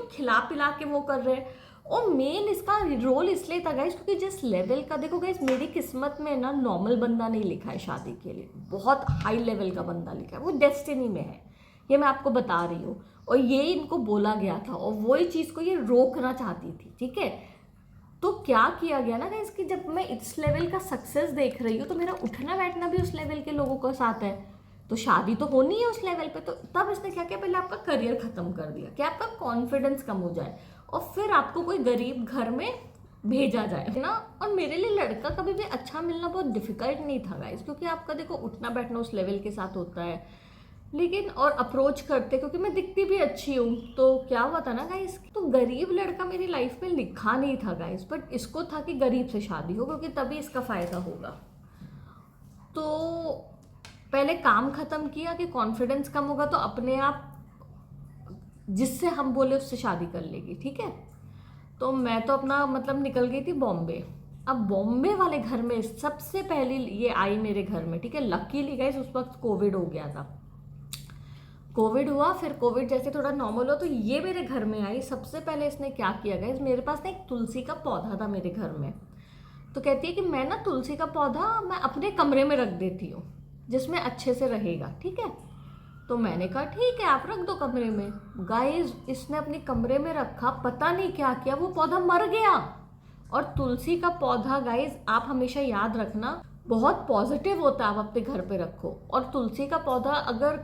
खिला पिला के वो कर रहे हैं। और मेन इसका रोल इसलिए था गाइस क्योंकि जिस लेवल का, देखो गाइस मेरी किस्मत में ना नॉर्मल बंदा नहीं लिखा है शादी के लिए, बहुत हाई लेवल का बंदा लिखा है, वो डेस्टिनी में है, ये मैं आपको बता रही हूँ। और ये इनको बोला गया था और वही चीज़ को ये रोकना चाहती थी, ठीक है। तो क्या किया गया ना गाइस कि जब मैं इस लेवल का सक्सेस देख रही हूँ तो मेरा उठना बैठना भी उस लेवल के लोगों के साथ है, तो शादी तो होनी है उस लेवल पे। तो तब इसने क्या किया, पहले आपका करियर खत्म कर दिया कि आपका कॉन्फिडेंस कम हो जाए और फिर आपको कोई गरीब घर में भेजा जाए ना। और मेरे लिए लड़का कभी भी अच्छा मिलना बहुत डिफिकल्ट नहीं था गाइस, क्योंकि आपका देखो उठना बैठना उस लेवल के साथ होता है। लेकिन और अप्रोच करते, क्योंकि मैं दिखती भी अच्छी हूँ, तो क्या हुआ था ना गाइस, तो गरीब लड़का मेरी लाइफ में लिखा नहीं था गाइस, बट इसको था कि गरीब से शादी हो क्योंकि तभी इसका फायदा होगा। तो पहले काम खत्म किया कि कॉन्फिडेंस कम होगा तो अपने आप जिससे हम बोले उससे शादी कर लेगी, ठीक है। तो मैं तो अपना मतलब निकल गई थी बॉम्बे। अब बॉम्बे वाले घर में सबसे पहले ये आई मेरे घर में, ठीक है। लकीली गाइस उस वक्त कोविड हो गया था। कोविड हुआ, फिर कोविड जैसे थोड़ा नॉर्मल हुआ तो ये मेरे घर में आई। सबसे पहले इसने क्या किया गाइस, मेरे पास ना एक तुलसी का पौधा था मेरे घर में। तो कहती है कि मैं ना तुलसी का पौधा मैं अपने कमरे में रख देती हूँ जिसमें अच्छे से रहेगा, ठीक है। तो मैंने कहा ठीक है आप रख दो कमरे में। गाइस इसने अपने कमरे में रखा, पता नहीं क्या किया, वो पौधा मर गया। और तुलसी का पौधा गाइस आप हमेशा याद रखना बहुत पॉजिटिव होता है, आप अपने घर पे रखो। और तुलसी का पौधा अगर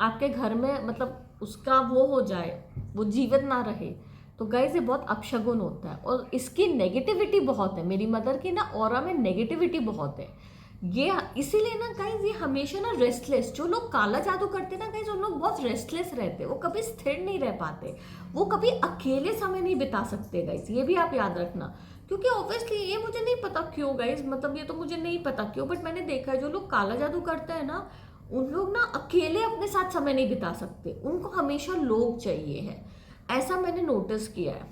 आपके घर में मतलब उसका वो हो जाए, वो जीवित ना रहे, तो गाइस ये बहुत अपशगुन होता है और इसकी नेगेटिविटी बहुत है। मेरी मदर की ना ऑरा में नेगेटिविटी बहुत है ये, इसीलिए ना गाइस ये हमेशा ना रेस्टलेस, जो लोग काला जादू करते हैं ना गाइस उन लोग बहुत रेस्टलेस रहते हैं, वो कभी स्थिर नहीं रह पाते, वो कभी अकेले समय नहीं बिता सकते गाइस, ये भी आप याद रखना। क्योंकि ऑब्वियसली ये मुझे नहीं पता क्यों गाइस, मतलब ये तो मुझे नहीं पता क्यों, बट मैंने देखा है जो लोग काला जादू करते हैं ना उन लोग ना अकेले अपने साथ समय नहीं बिता सकते, उनको हमेशा लोग चाहिए है, ऐसा मैंने नोटिस किया है।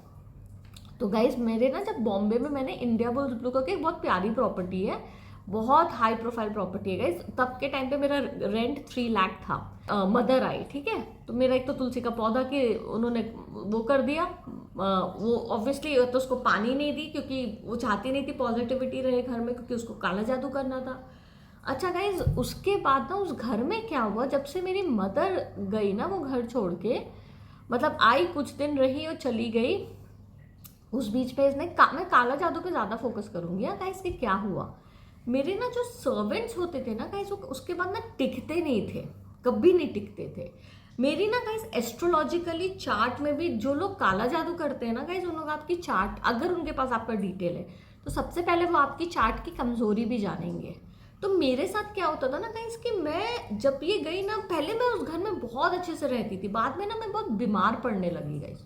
तो गाइज मेरे ना जब बॉम्बे में मैंने इंडिया बुल्स ब्लू करके एक बहुत प्यारी प्रॉपर्टी है, बहुत हाई प्रोफाइल प्रॉपर्टी है गाइज, तब के टाइम पे मेरा रेंट 3 लाख था। मदर आई, ठीक है, तो मेरा एक तो तुलसी का पौधा के उन्होंने वो कर दिया, वो ऑब्वियसली तो उसको पानी नहीं दी क्योंकि वो चाहती नहीं थी पॉजिटिविटी रहे घर में, क्योंकि उसको काला जादू करना था। अच्छा गाइज उसके बाद ना उस घर में क्या हुआ, जब से मेरी मदर गई ना वो घर छोड़ के, मतलब आई कुछ दिन रही और चली गई, उस बीच पे इसने मैं काला जादू पे ज़्यादा फोकस करूंगी। हाँ गाइस कि क्या हुआ, मेरे ना जो सर्वेंट्स होते थे ना गाइस उसके बाद ना टिकते नहीं थे, कभी नहीं टिकते थे। मेरी ना गाइस एस्ट्रोलॉजिकली चार्ट में भी जो लोग काला जादू करते हैं ना गाइस उन लोग आपकी चार्ट, अगर उनके पास आपका डिटेल है तो सबसे पहले वो आपकी चार्ट की कमजोरी भी जानेंगे। तो मेरे साथ क्या होता था ना गाइस कि मैं जब ये गई ना, पहले मैं उस घर में बहुत अच्छे से रहती थी, बाद में ना मैं बहुत बीमार पड़ने लगी गाइस,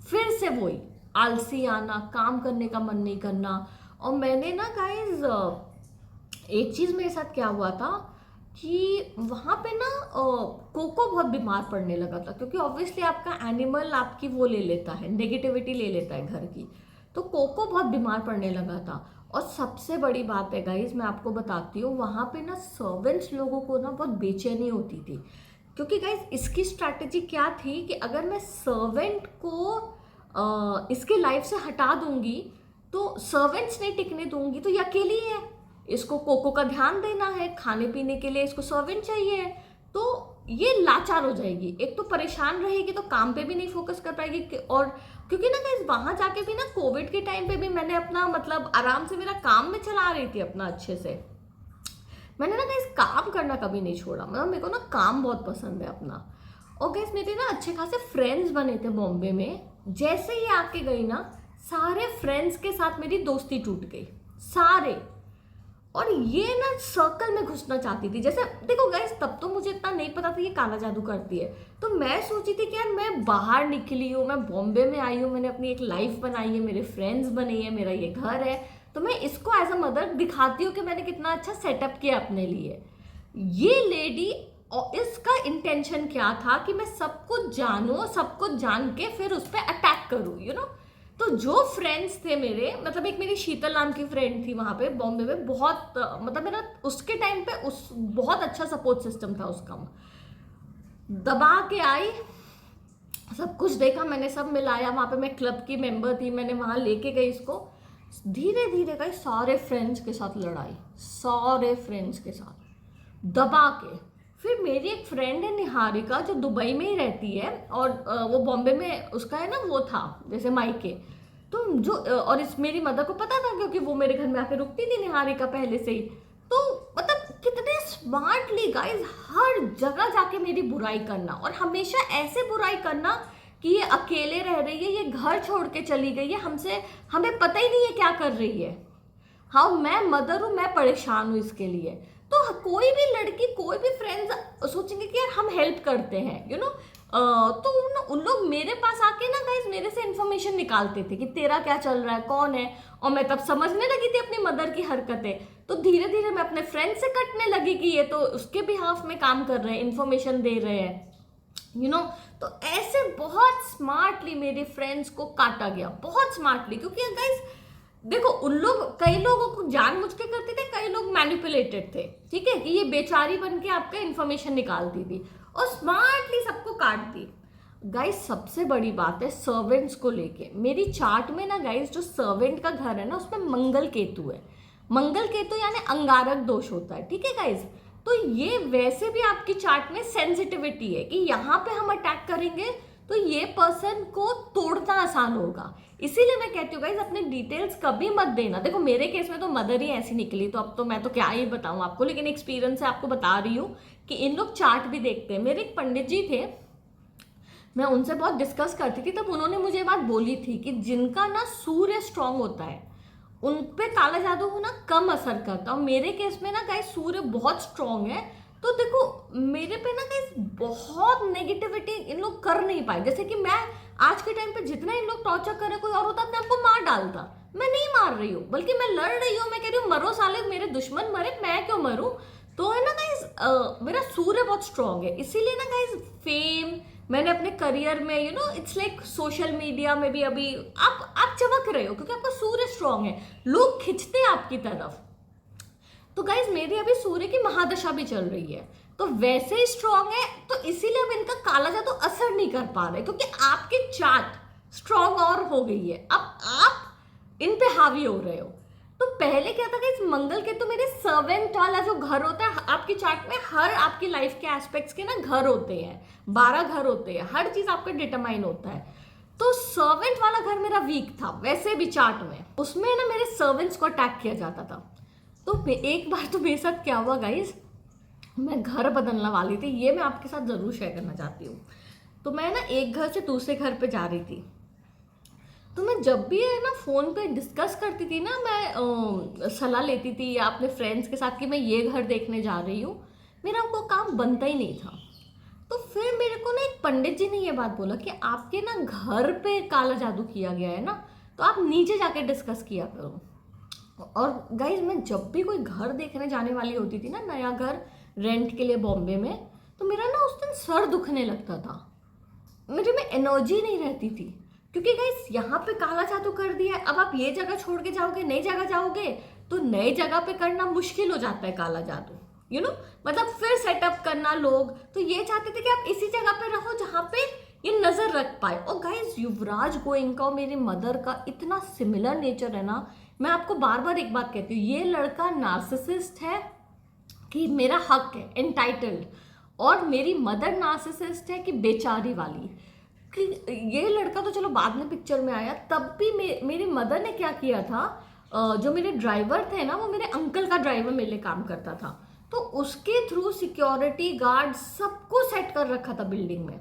फिर से वही आलसी आना, काम करने का मन नहीं करना। और मैंने ना गाइस एक चीज़ मेरे साथ क्या हुआ था कि वहाँ पे ना कोको बहुत बीमार पड़ने लगा था, क्योंकि ऑब्वियसली आपका एनिमल आपकी वो ले लेता है, नेगेटिविटी ले लेता है घर की, तो कोको बहुत बीमार पड़ने लगा था। और सबसे बड़ी बात है गाइस मैं आपको बताती हूँ, वहाँ पे ना सर्वेंट्स लोगों को ना बहुत बेचैनी होती थी, क्योंकि गाइस इसकी स्ट्रैटेजी क्या थी कि अगर मैं सर्वेंट को इसके लाइफ से हटा दूंगी तो सर्वेंट्स नहीं टिकने दूंगी, तो ये अकेली है, इसको कोको का ध्यान देना है, खाने पीने के लिए इसको सर्वेंट चाहिए, तो ये लाचार हो जाएगी, एक तो परेशान रहेगी तो काम पे भी नहीं फोकस कर पाएगी। और क्योंकि ना गाइस वहां जाके भी ना कोविड के टाइम पे भी मैंने अपना मतलब आराम से मेरा काम में चला रही थी अपना अच्छे से, मैंने ना गाइस काम करना कभी नहीं छोड़ा, मतलब मेरे को ना काम बहुत पसंद है अपना। और गाइस मेरे ना अच्छे खासे फ्रेंड्स बने थे बॉम्बे में, जैसे ही आके गई ना सारे फ्रेंड्स के साथ मेरी दोस्ती टूट गई, सारे। और ये ना सर्कल में घुसना चाहती थी, जैसे देखो गाइस तब तो मुझे इतना नहीं पता था ये काला जादू करती है, तो मैं सोची थी कि यार मैं बाहर निकली हूँ, मैं बॉम्बे में आई हूँ, मैंने अपनी एक लाइफ बनाई है, मेरे फ्रेंड्स बने हैं, मेरा ये घर है, तो मैं इसको एज अ मदर दिखाती हूँ कि मैंने कितना अच्छा सेटअप किया अपने लिए। ये लेडी और इसका इंटेंशन क्या था कि मैं सब कुछ जानूं, सब कुछ जान के फिर उस पर अटैक करूं, यू नो। तो जो फ्रेंड्स थे मेरे, मतलब एक मेरी शीतल नाम की फ्रेंड थी वहाँ पे बॉम्बे में, बहुत मतलब मेरा उसके टाइम पे उस बहुत अच्छा सपोर्ट सिस्टम था उसका, दबा के आई, सब कुछ देखा मैंने, सब मिलाया, वहाँ पे मैं क्लब की मेंबर थी, मैंने वहाँ लेके गई इसको, धीरे धीरे गई सारे फ्रेंड्स के साथ लड़ाई, सारे फ्रेंड्स के साथ दबा के। फिर मेरी एक फ्रेंड है निहारिका जो दुबई में ही रहती है, और वो बॉम्बे में उसका है ना वो था जैसे मायके, तो जो और इस मेरी मदर को पता था क्योंकि वो मेरे घर में आके रुकती थी निहारिका पहले से ही, तो मतलब कितने स्मार्टली गाइस हर जगह जाके मेरी बुराई करना, और हमेशा ऐसे बुराई करना कि ये अकेले रह रही है, ये घर छोड़ के चली गई है हमसे, हमें पता ही नहीं है क्या कर रही है। हाँ मैं मदर हूँ, मैं परेशान हूँ इसके लिए। तो कोई भी लड़की, कोई भी फ्रेंड्स सोचेंगे कि यार हम हेल्प करते हैं, यू नो। तो उन लोग मेरे पास आके ना गाइस मेरे से इन्फॉर्मेशन निकालते थे कि तेरा क्या चल रहा है, कौन है, और मैं तब समझने लगी थी अपनी मदर की हरकतें, तो धीरे धीरे मैं अपने फ्रेंड से कटने लगी कि ये तो उसके बिहाफ में काम कर रहे हैं, इन्फॉर्मेशन दे रहे हैं, यू नो। तो ऐसे बहुत स्मार्टली मेरे फ्रेंड्स को काटा गया, बहुत स्मार्टली, क्योंकि गाइस देखो उन लोग, कई लोगों को जानबूझ के करते थे, कई लोग मैनिपुलेटेड थे, ठीक है, कि ये बेचारी बन के आपका इन्फॉर्मेशन निकालती थी और स्मार्टली सबको काट दी। गाइस सबसे बड़ी बात है सर्वेंट्स को लेके, मेरी चार्ट में ना गाइस जो सर्वेंट का घर है ना उसमें मंगल केतु है। मंगल केतु यानी अंगारक दोष होता है, ठीक है गाइस। तो ये वैसे भी आपकी चार्ट में सेंसिटिविटी है कि यहाँ पे हम अटैक करेंगे तो ये पर्सन को तोड़ना आसान होगा। इसीलिए मैं कहती हूँ गाइस अपने डिटेल्स कभी मत देना। देखो मेरे केस में तो मदर ही ऐसी निकली, तो अब तो मैं तो क्या ही बताऊँ आपको, लेकिन एक्सपीरियंस से आपको बता रही हूँ कि इन लोग चार्ट भी देखते हैं। मेरे एक पंडित जी थे, मैं उनसे बहुत डिस्कस करती थी, तब उन्होंने मुझे बात बोली थी कि जिनका ना सूर्य स्ट्रांग होता है उन पे काला जादू होना कम असर करता है। और मेरे केस में ना गाइस सूर्य बहुत स्ट्रांग है, तो देखो मेरे पे ना गाइस बहुत नेगेटिविटी इन लोग कर नहीं पाए। जैसे कि मैं आज के टाइम पे जितना इन लोग टॉर्चर करे, कोई और होता अपने आपको मार डालता, मैं नहीं मार रही हूँ, बल्कि मैं लड़ रही हूँ। मैं कह रही हूँ मरो साले, मेरे दुश्मन मरे, मैं क्यों मरूं। तो है ना गाइस मेरा सूर्य बहुत स्ट्रांग है, इसीलिए ना गाइस फेम मैंने अपने करियर में इट्स लाइक सोशल मीडिया में भी अभी आप चमक रहे हो क्योंकि आपका सूर्य स्ट्रांग है, लोग खिंचते हैं आपकी तरफ। तो गाइज मेरी अभी सूर्य की महादशा भी चल रही है, तो वैसे ही स्ट्रांग है, तो इसीलिए अब इनका काला जादू असर नहीं कर पा रहे क्योंकि आपकी चार्ट स्ट्रांग और हो गई है, अब आप इन पे हावी हो रहे हो। तो पहले क्या था कि इस मंगल के तो मेरे सर्वेंट वाला जो घर होता है आपकी चार्ट में, हर आपकी लाइफ के एस्पेक्ट्स के ना घर होते हैं, 12 घर होते हैं, हर चीज आपका डिटरमाइन होता है। तो सर्वेंट वाला घर मेरा वीक था वैसे भी चार्ट में, उसमें ना मेरे सर्वेंट्स को अटैक किया जाता था। तो एक बार तो मेरे साथ क्या हुआ गाइज, मैं घर बदलने वाली थी, ये मैं आपके साथ जरूर शेयर करना चाहती हूँ। तो मैं ना एक घर से दूसरे घर पे जा रही थी, तो मैं जब भी है ना फ़ोन पे डिस्कस करती थी ना, मैं सलाह लेती थी या अपने फ्रेंड्स के साथ कि मैं ये घर देखने जा रही हूँ, मेरा वो काम बनता ही नहीं था। तो फिर मेरे को ना एक पंडित जी ने ये बात बोला कि आपके ना घर पे काला जादू किया गया है ना, तो आप नीचे जाके डिस्कस किया करो। और गाइज मैं जब भी कोई घर देखने जाने वाली होती थी ना, नया घर रेंट के लिए बॉम्बे में, तो मेरा ना उस दिन सर दुखने लगता था, मेरे में एनर्जी नहीं रहती थी क्योंकि गाइस यहाँ पे काला जादू कर दिया है। अब आप ये जगह छोड़ के जाओगे, नई जगह जाओगे, तो नई जगह पे करना मुश्किल हो जाता है काला जादू, मतलब फिर सेटअप करना। लोग तो ये चाहते थे कि आप इसी जगह पे रहो जहाँ पे ये नजर रख पाए। और गाइस युवराज गोयनका और मेरी मदर का इतना सिमिलर नेचर है ना, मैं आपको बार बार एक बात कहती हूँ, ये लड़का नार्सिसिस्ट है कि मेरा हक है, एंटाइटल्ड, और मेरी मदर नार्सिसिस्ट है कि बेचारी वाली। कि ये लड़का तो चलो बाद में पिक्चर में आया, तब भी मेरी मदर ने क्या किया था, जो मेरे ड्राइवर थे ना, वो मेरे अंकल का ड्राइवर मेरे लिए काम करता था, तो उसके थ्रू सिक्योरिटी गार्ड सबको सेट कर रखा था बिल्डिंग में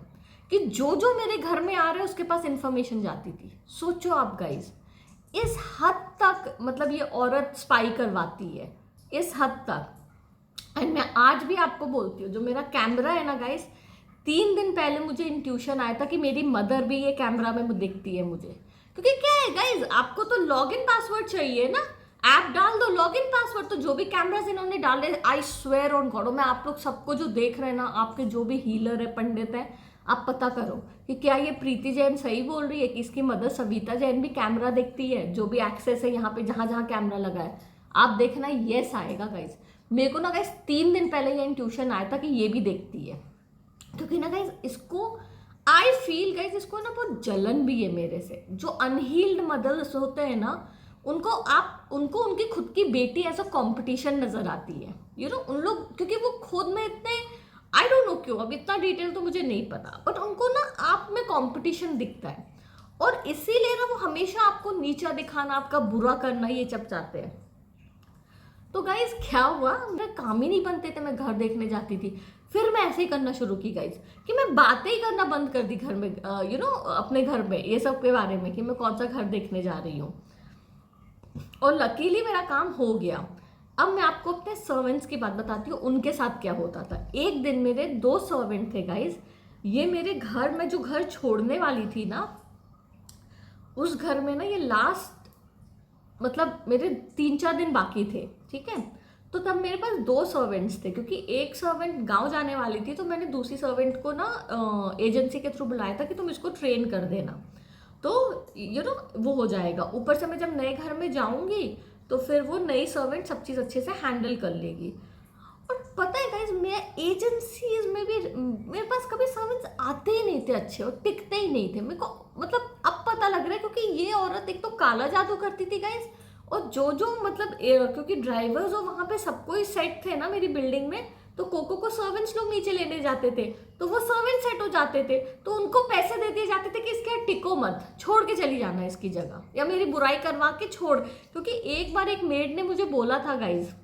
कि जो जो मेरे घर में आ रहे उसके पास इंफॉर्मेशन जाती थी। सोचो आप गाइज, इस हद तक मतलब ये औरत स्पाई करवाती है, इस हद तक। एंड मैं आज भी आपको बोलती हूँ, जो मेरा कैमरा है ना गाइज, 3 दिन पहले मुझे इंट्यूशन आया था कि मेरी मदर भी ये कैमरा में दिखती है मुझे, क्योंकि क्या है गाइज, आपको तो लॉगिन पासवर्ड चाहिए ना, ऐप डाल दो लॉगिन पासवर्ड। तो जो भी कैमरास इन्होंने डाले, आई स्वेयर ऑन गॉड, मैं आप लोग सबको जो देख रहे हैं ना, आपके जो भी हीलर है, पंडित है, आप पता करो कि क्या ये प्रीति जैन सही बोल रही है कि इसकी मदर सविता जैन भी कैमरा देखती है, जो भी एक्सेस है यहाँ पे जहाँ जहाँ कैमरा लगा है, आप देखना यस आएगा गाइज। मेरे को ना गाइज 3 दिन पहले ये इंट्यूशन आया था कि ये भी देखती है, क्योंकि ना गाइज इसको आई फील गाइज, इसको ना बहुत जलन भी है मेरे से। जो अनहील्ड मदर्स होते हैं ना, उनको उनकी खुद की बेटी ऐसा कंपटीशन नजर आती है, उन लोग, क्योंकि वो खुद में इतने, आई डोंट नो क्यों, अब इतना डिटेल तो मुझे नहीं पता, बट उनको ना आप में कंपटीशन दिखता है, और इसीलिए ना वो हमेशा आपको नीचा दिखाना, आपका बुरा करना, ये सब चाहते हैं। तो गाइज क्या हुआ, मेरे काम ही नहीं बनते थे, मैं घर देखने जाती थी, फिर मैं ऐसे ही करना शुरू की गाइज कि मैं बातें ही करना बंद कर दी घर में, अपने घर में ये सब के बारे में कि मैं कौन सा घर देखने जा रही हूँ, और लकीली मेरा काम हो गया। अब मैं आपको अपने सर्वेंट्स की बात बताती हूँ, उनके साथ क्या होता था। एक दिन मेरे 2 सर्वेंट थे गाइज, ये मेरे घर में जो घर छोड़ने वाली थी ना, उस घर में ना ये लास्ट मतलब मेरे 3-4 दिन बाकी थे, ठीक है। तो तब मेरे पास 2 सर्वेंट्स थे, क्योंकि एक सर्वेंट गांव जाने वाली थी, तो मैंने दूसरी सर्वेंट को ना एजेंसी के थ्रू बुलाया था कि तुम इसको ट्रेन कर देना। तो वो हो जाएगा। ऊपर से मैं जब नए घर में जाऊंगी तो फिर वो नई सर्वेंट सब चीज़ अच्छे से हैंडल कर लेगी। और पता है गाइज, मैं एजेंसीज में भी मेरे पास कभी सर्वेंट्स आते ही नहीं थे अच्छे और टिकते ही नहीं थे। मेरे को मतलब अब पता लग रहा है, क्योंकि ये औरत एक तो काला जादू करती थी गाइज, और जो मतलब क्योंकि ड्राइवर्स और वहाँ पे सबको ही सेट थे ना मेरी बिल्डिंग में, तो कोको को सर्वेंट्स लोग नीचे लेने जाते थे, तो वो सर्वेंट सेट हो जाते थे, तो उनको पैसे दे दिए जाते थे कि इसके यहाँ टिको मत, छोड़ के चली जाना इसकी जगह, या मेरी बुराई करवा के छोड़। क्योंकि एक बार एक मेड ने मुझे बोला था गाइज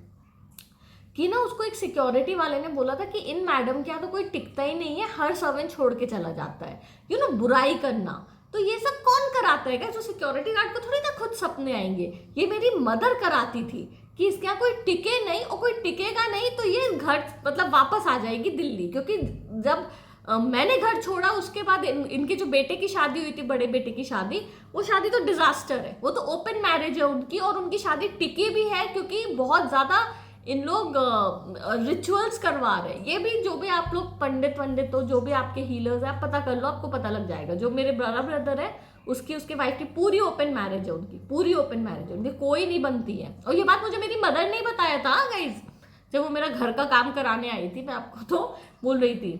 कि ना, उसको एक सिक्योरिटी वाले ने बोला था कि इन मैडम के यहाँ तो कोई टिकता ही नहीं है, हर सर्वेंट छोड़ के चला जाता है, बुराई करना। तो ये सब कौन कराता है? जो सिक्योरिटी गार्ड को थोड़ी ना खुद सपने आएंगे, ये मेरी मदर कराती थी कि इसके यहाँ कोई टिके नहीं, और कोई टिकेगा नहीं तो ये घर मतलब वापस आ जाएगी दिल्ली। क्योंकि जब मैंने घर छोड़ा उसके बाद इनके जो बेटे की शादी हुई थी, बड़े बेटे की शादी, वो शादी तो डिजास्टर है, वो तो ओपन मैरिज है उनकी, और उनकी शादी टिकी भी है क्योंकि बहुत ज्यादा इन लोग रिचुअल्स करवा रहे हैं। ये भी जो भी आप लोग पंडित हो, जो भी आपके हीलर्स है, आप पता कर लो, आपको पता लग जाएगा। जो मेरे बड़ा ब्रदर है उसके वाइफ की पूरी ओपन मैरिज है, उनकी पूरी ओपन मैरिज है, उनकी कोई नहीं बनती है। और ये बात मुझे मेरी मदर ने ही बताया था गाइज, जब वो मेरा घर का काम कराने आई थी, मैं आपको तो बोल रही थी।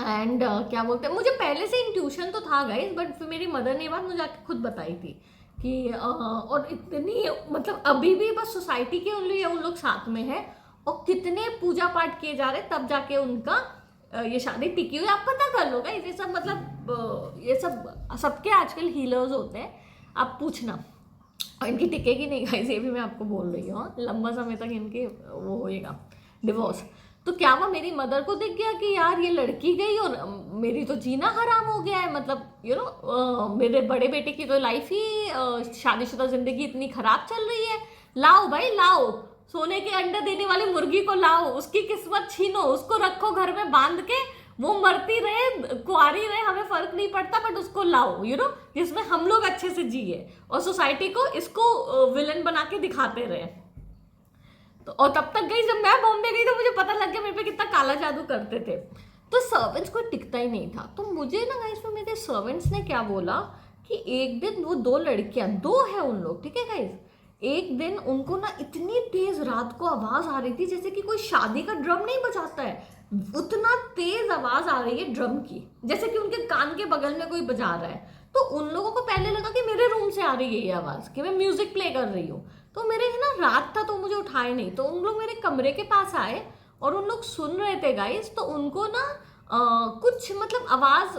एंड क्या बोलते हैं, मुझे पहले से इंट्यूशन तो था गाइज, बट फिर मेरी मदर ने ये बात मुझे आके खुद बताई थी कि और इतनी मतलब अभी भी बस सोसाइटी के उन लोग साथ में है, और कितने पूजा पाठ किए जा रहे तब जाके उनका ये शादी टिकी हुई। आप पता कर लो गाइस, ये सब मतलब ये सब सबके आजकल हीलर्स होते हैं, आप पूछना। और इनकी टिकेगी नहीं गाइस, ये भी मैं आपको बोल रही हूँ, लंबा समय तक इनके वो होएगा डिवोर्स। तो क्या वो मेरी मदर को दिख गया कि यार ये लड़की गई और मेरी तो जीना हराम हो गया है, मतलब मेरे बड़े बेटे की तो लाइफ ही शादीशुदा जिंदगी इतनी खराब चल रही है। लाओ भाई लाओ, सोने के अंडे देने वाली मुर्गी को लाओ, उसकी किस्मत छीनो, उसको रखो घर में बांध के, वो मरती रहे कुआरी रहे, हमें फर्क नहीं पड़ता, बट उसको लाओ जिसमें हम लोग अच्छे से जिए, और सोसाइटी को इसको विलन बना के दिखाते रहे। तो और तब तक गई, जब मैं बॉम्बे गई तो मुझे पता लग गया मेरे पे कितना काला जादू करते थे। तो सर्वेंट्स को टिकता ही नहीं था। तो मुझे ना गाइस, में मेरे सर्वेंट्स ने क्या बोला कि एक दिन वो दो लड़कियां, दो है उन लोग, ठीक है गाइस, एक दिन उनको ना इतनी तेज रात को आवाज आ रही थी जैसे कि कोई शादी का ड्रम नहीं बजाता है, उतना तेज आवाज आ रही है ड्रम की, जैसे कि उनके कान के बगल में कोई बजा रहा है। तो उन लोगों को पहले लगा कि मेरे रूम से आ रही है ये आवाज, कि मैं म्यूजिक प्ले कर रही हूँ। तो मेरे ना रात था तो मुझे उठाए नहीं, तो उन लोग मेरे कमरे के पास आए और उन लोग सुन रहे थे गाइस। तो उनको ना कुछ मतलब आवाज,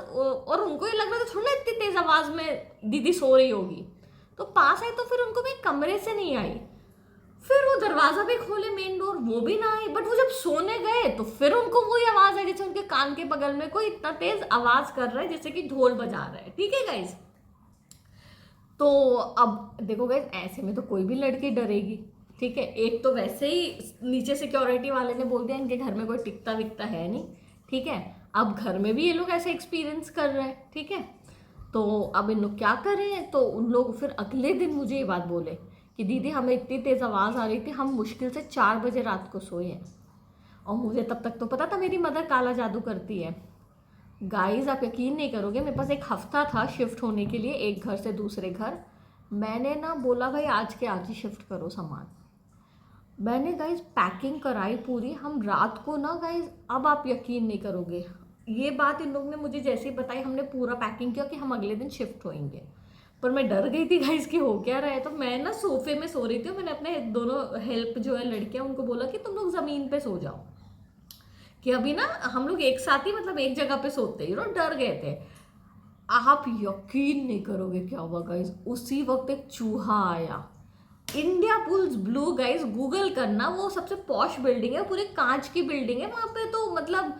और उनको ये लग रहा था थोड़ा ना इतनी तेज आवाज में दीदी सो रही होगी। तो पास आई तो फिर उनको मैं कमरे से नहीं आई, फिर वो दरवाजा भी खोले मेन डोर, वो भी ना आई। बट वो जब सोने गए तो फिर उनको वही आवाज आई जैसे उनके कान के बगल में कोई इतना तेज आवाज कर रहा है जैसे कि ढोल बजा रहा है, ठीक है गाइस। तो अब देखो गाइस, ऐसे में तो कोई भी लड़की डरेगी, ठीक है। एक तो वैसे ही नीचे सिक्योरिटी वाले ने बोल दिया इनके घर में कोई टिकता विकता है नहीं, ठीक है। अब घर में भी ये लोग ऐसे एक्सपीरियंस कर रहे हैं, ठीक है। तो अब इन लोग क्या करें, तो उन लोग फिर अगले दिन मुझे ये बात बोले कि दीदी हमें इतनी तेज़ आवाज़ आ रही थी, हम मुश्किल से 4 बजे रात को सोए हैं। और मुझे तब तक तो पता था मेरी मदर काला जादू करती है। गाइस आप यकीन नहीं करोगे, मेरे पास एक हफ्ता था शिफ्ट होने के लिए एक घर से दूसरे घर। मैंने ना बोला भाई आज के आज ही शिफ्ट करो सामान। मैंने गाइस पैकिंग कराई पूरी। हम रात को ना गाइस, अब आप यकीन नहीं करोगे, ये बात इन लोग ने मुझे जैसे ही बताई, हमने पूरा पैकिंग किया कि हम अगले दिन शिफ्ट होएंगे। पर मैं डर गई थी गाइस कि हो क्या रहा है। तो मैं ना सोफे में सो रही थी, मैंने अपने दोनों हेल्प जो है लड़कियां उनको बोला कि तुम लोग ज़मीन पे सो जाओ, कि अभी ना हम लोग एक साथ ही मतलब एक जगह पे सोते ही, डर गए थे। आप यकीन नहीं करोगे क्या हुआ गाइस, उसी वक्त एक चूहा आया। India pulls blue guys, Google करना, वो सबसे पॉश बिल्डिंग है, पूरे कांच की बिल्डिंग है वहां पे, तो मतलब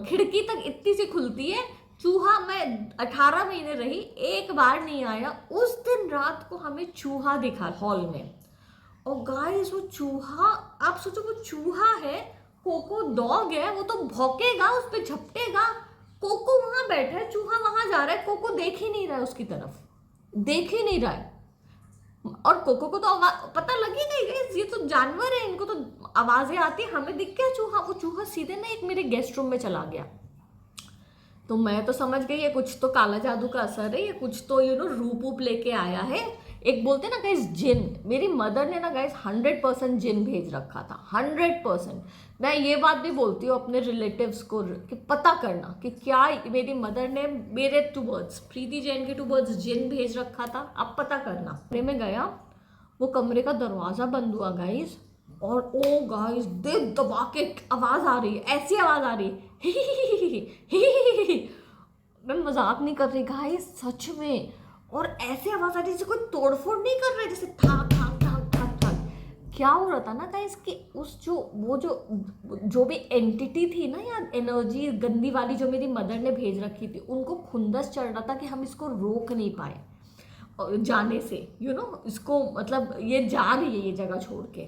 खिड़की तक इतनी सी खुलती है। चूहा, मैं 18 महीने रही, एक बार नहीं आया। उस दिन रात को हमें चूहा दिखा हॉल में। और गाइस वो चूहा, आप सोचो वो चूहा है, कोको डॉग है, वो तो भौंकेगा, उस पर झपटेगा। कोको वहां बैठा है, चूहा वहां जा रहा है, कोको देख ही नहीं रहा है उसकी तरफ, देख ही नहीं रहा है। और कोको को तो पता लगी नहीं, ये तो जानवर है, इनको तो आवाजें आती है, हमें दिख गया चूहा। वो चूहा सीधे ना एक मेरे गेस्ट रूम में चला गया। तो मैं तो समझ गई ये कुछ तो काला जादू का असर है, ये कुछ तो रूप वूप लेके आया है। एक बोलते ना गाइस जिन, मेरी मदर ने ना गाइस 100% जिन भेज रखा था, 100%। मैं ये बात भी बोलती हूँ अपने रिलेटिव्स को कि पता करना कि क्या मेरी मदर ने मेरे टूवर्ड्स, प्रीति जैन के टूवर्ड्स जिन भेज रखा था, अब पता करना। कमरे में गया, वो कमरे का दरवाज़ा बंद हुआ गाइस, और ओ गाइस दिल दबा के आवाज़ आ रही है, ऐसी आवाज़ आ रही है मैं मजाक नहीं कर रही गाइस, सच में। और ऐसे आवाज़ आ रही जैसे कोई तोड़फोड़ नहीं कर रहे, जैसे ठाक ठाक ठाक ठाक ठाक। क्या हो रहा था ना गाइस कि उस जो भी एंटिटी थी ना, या एनर्जी गंदी वाली जो मेरी मदर ने भेज रखी थी, उनको खुंदस चढ़ रहा था कि हम इसको रोक नहीं पाए जाने से, इसको मतलब ये जा रही है ये जगह छोड़ के।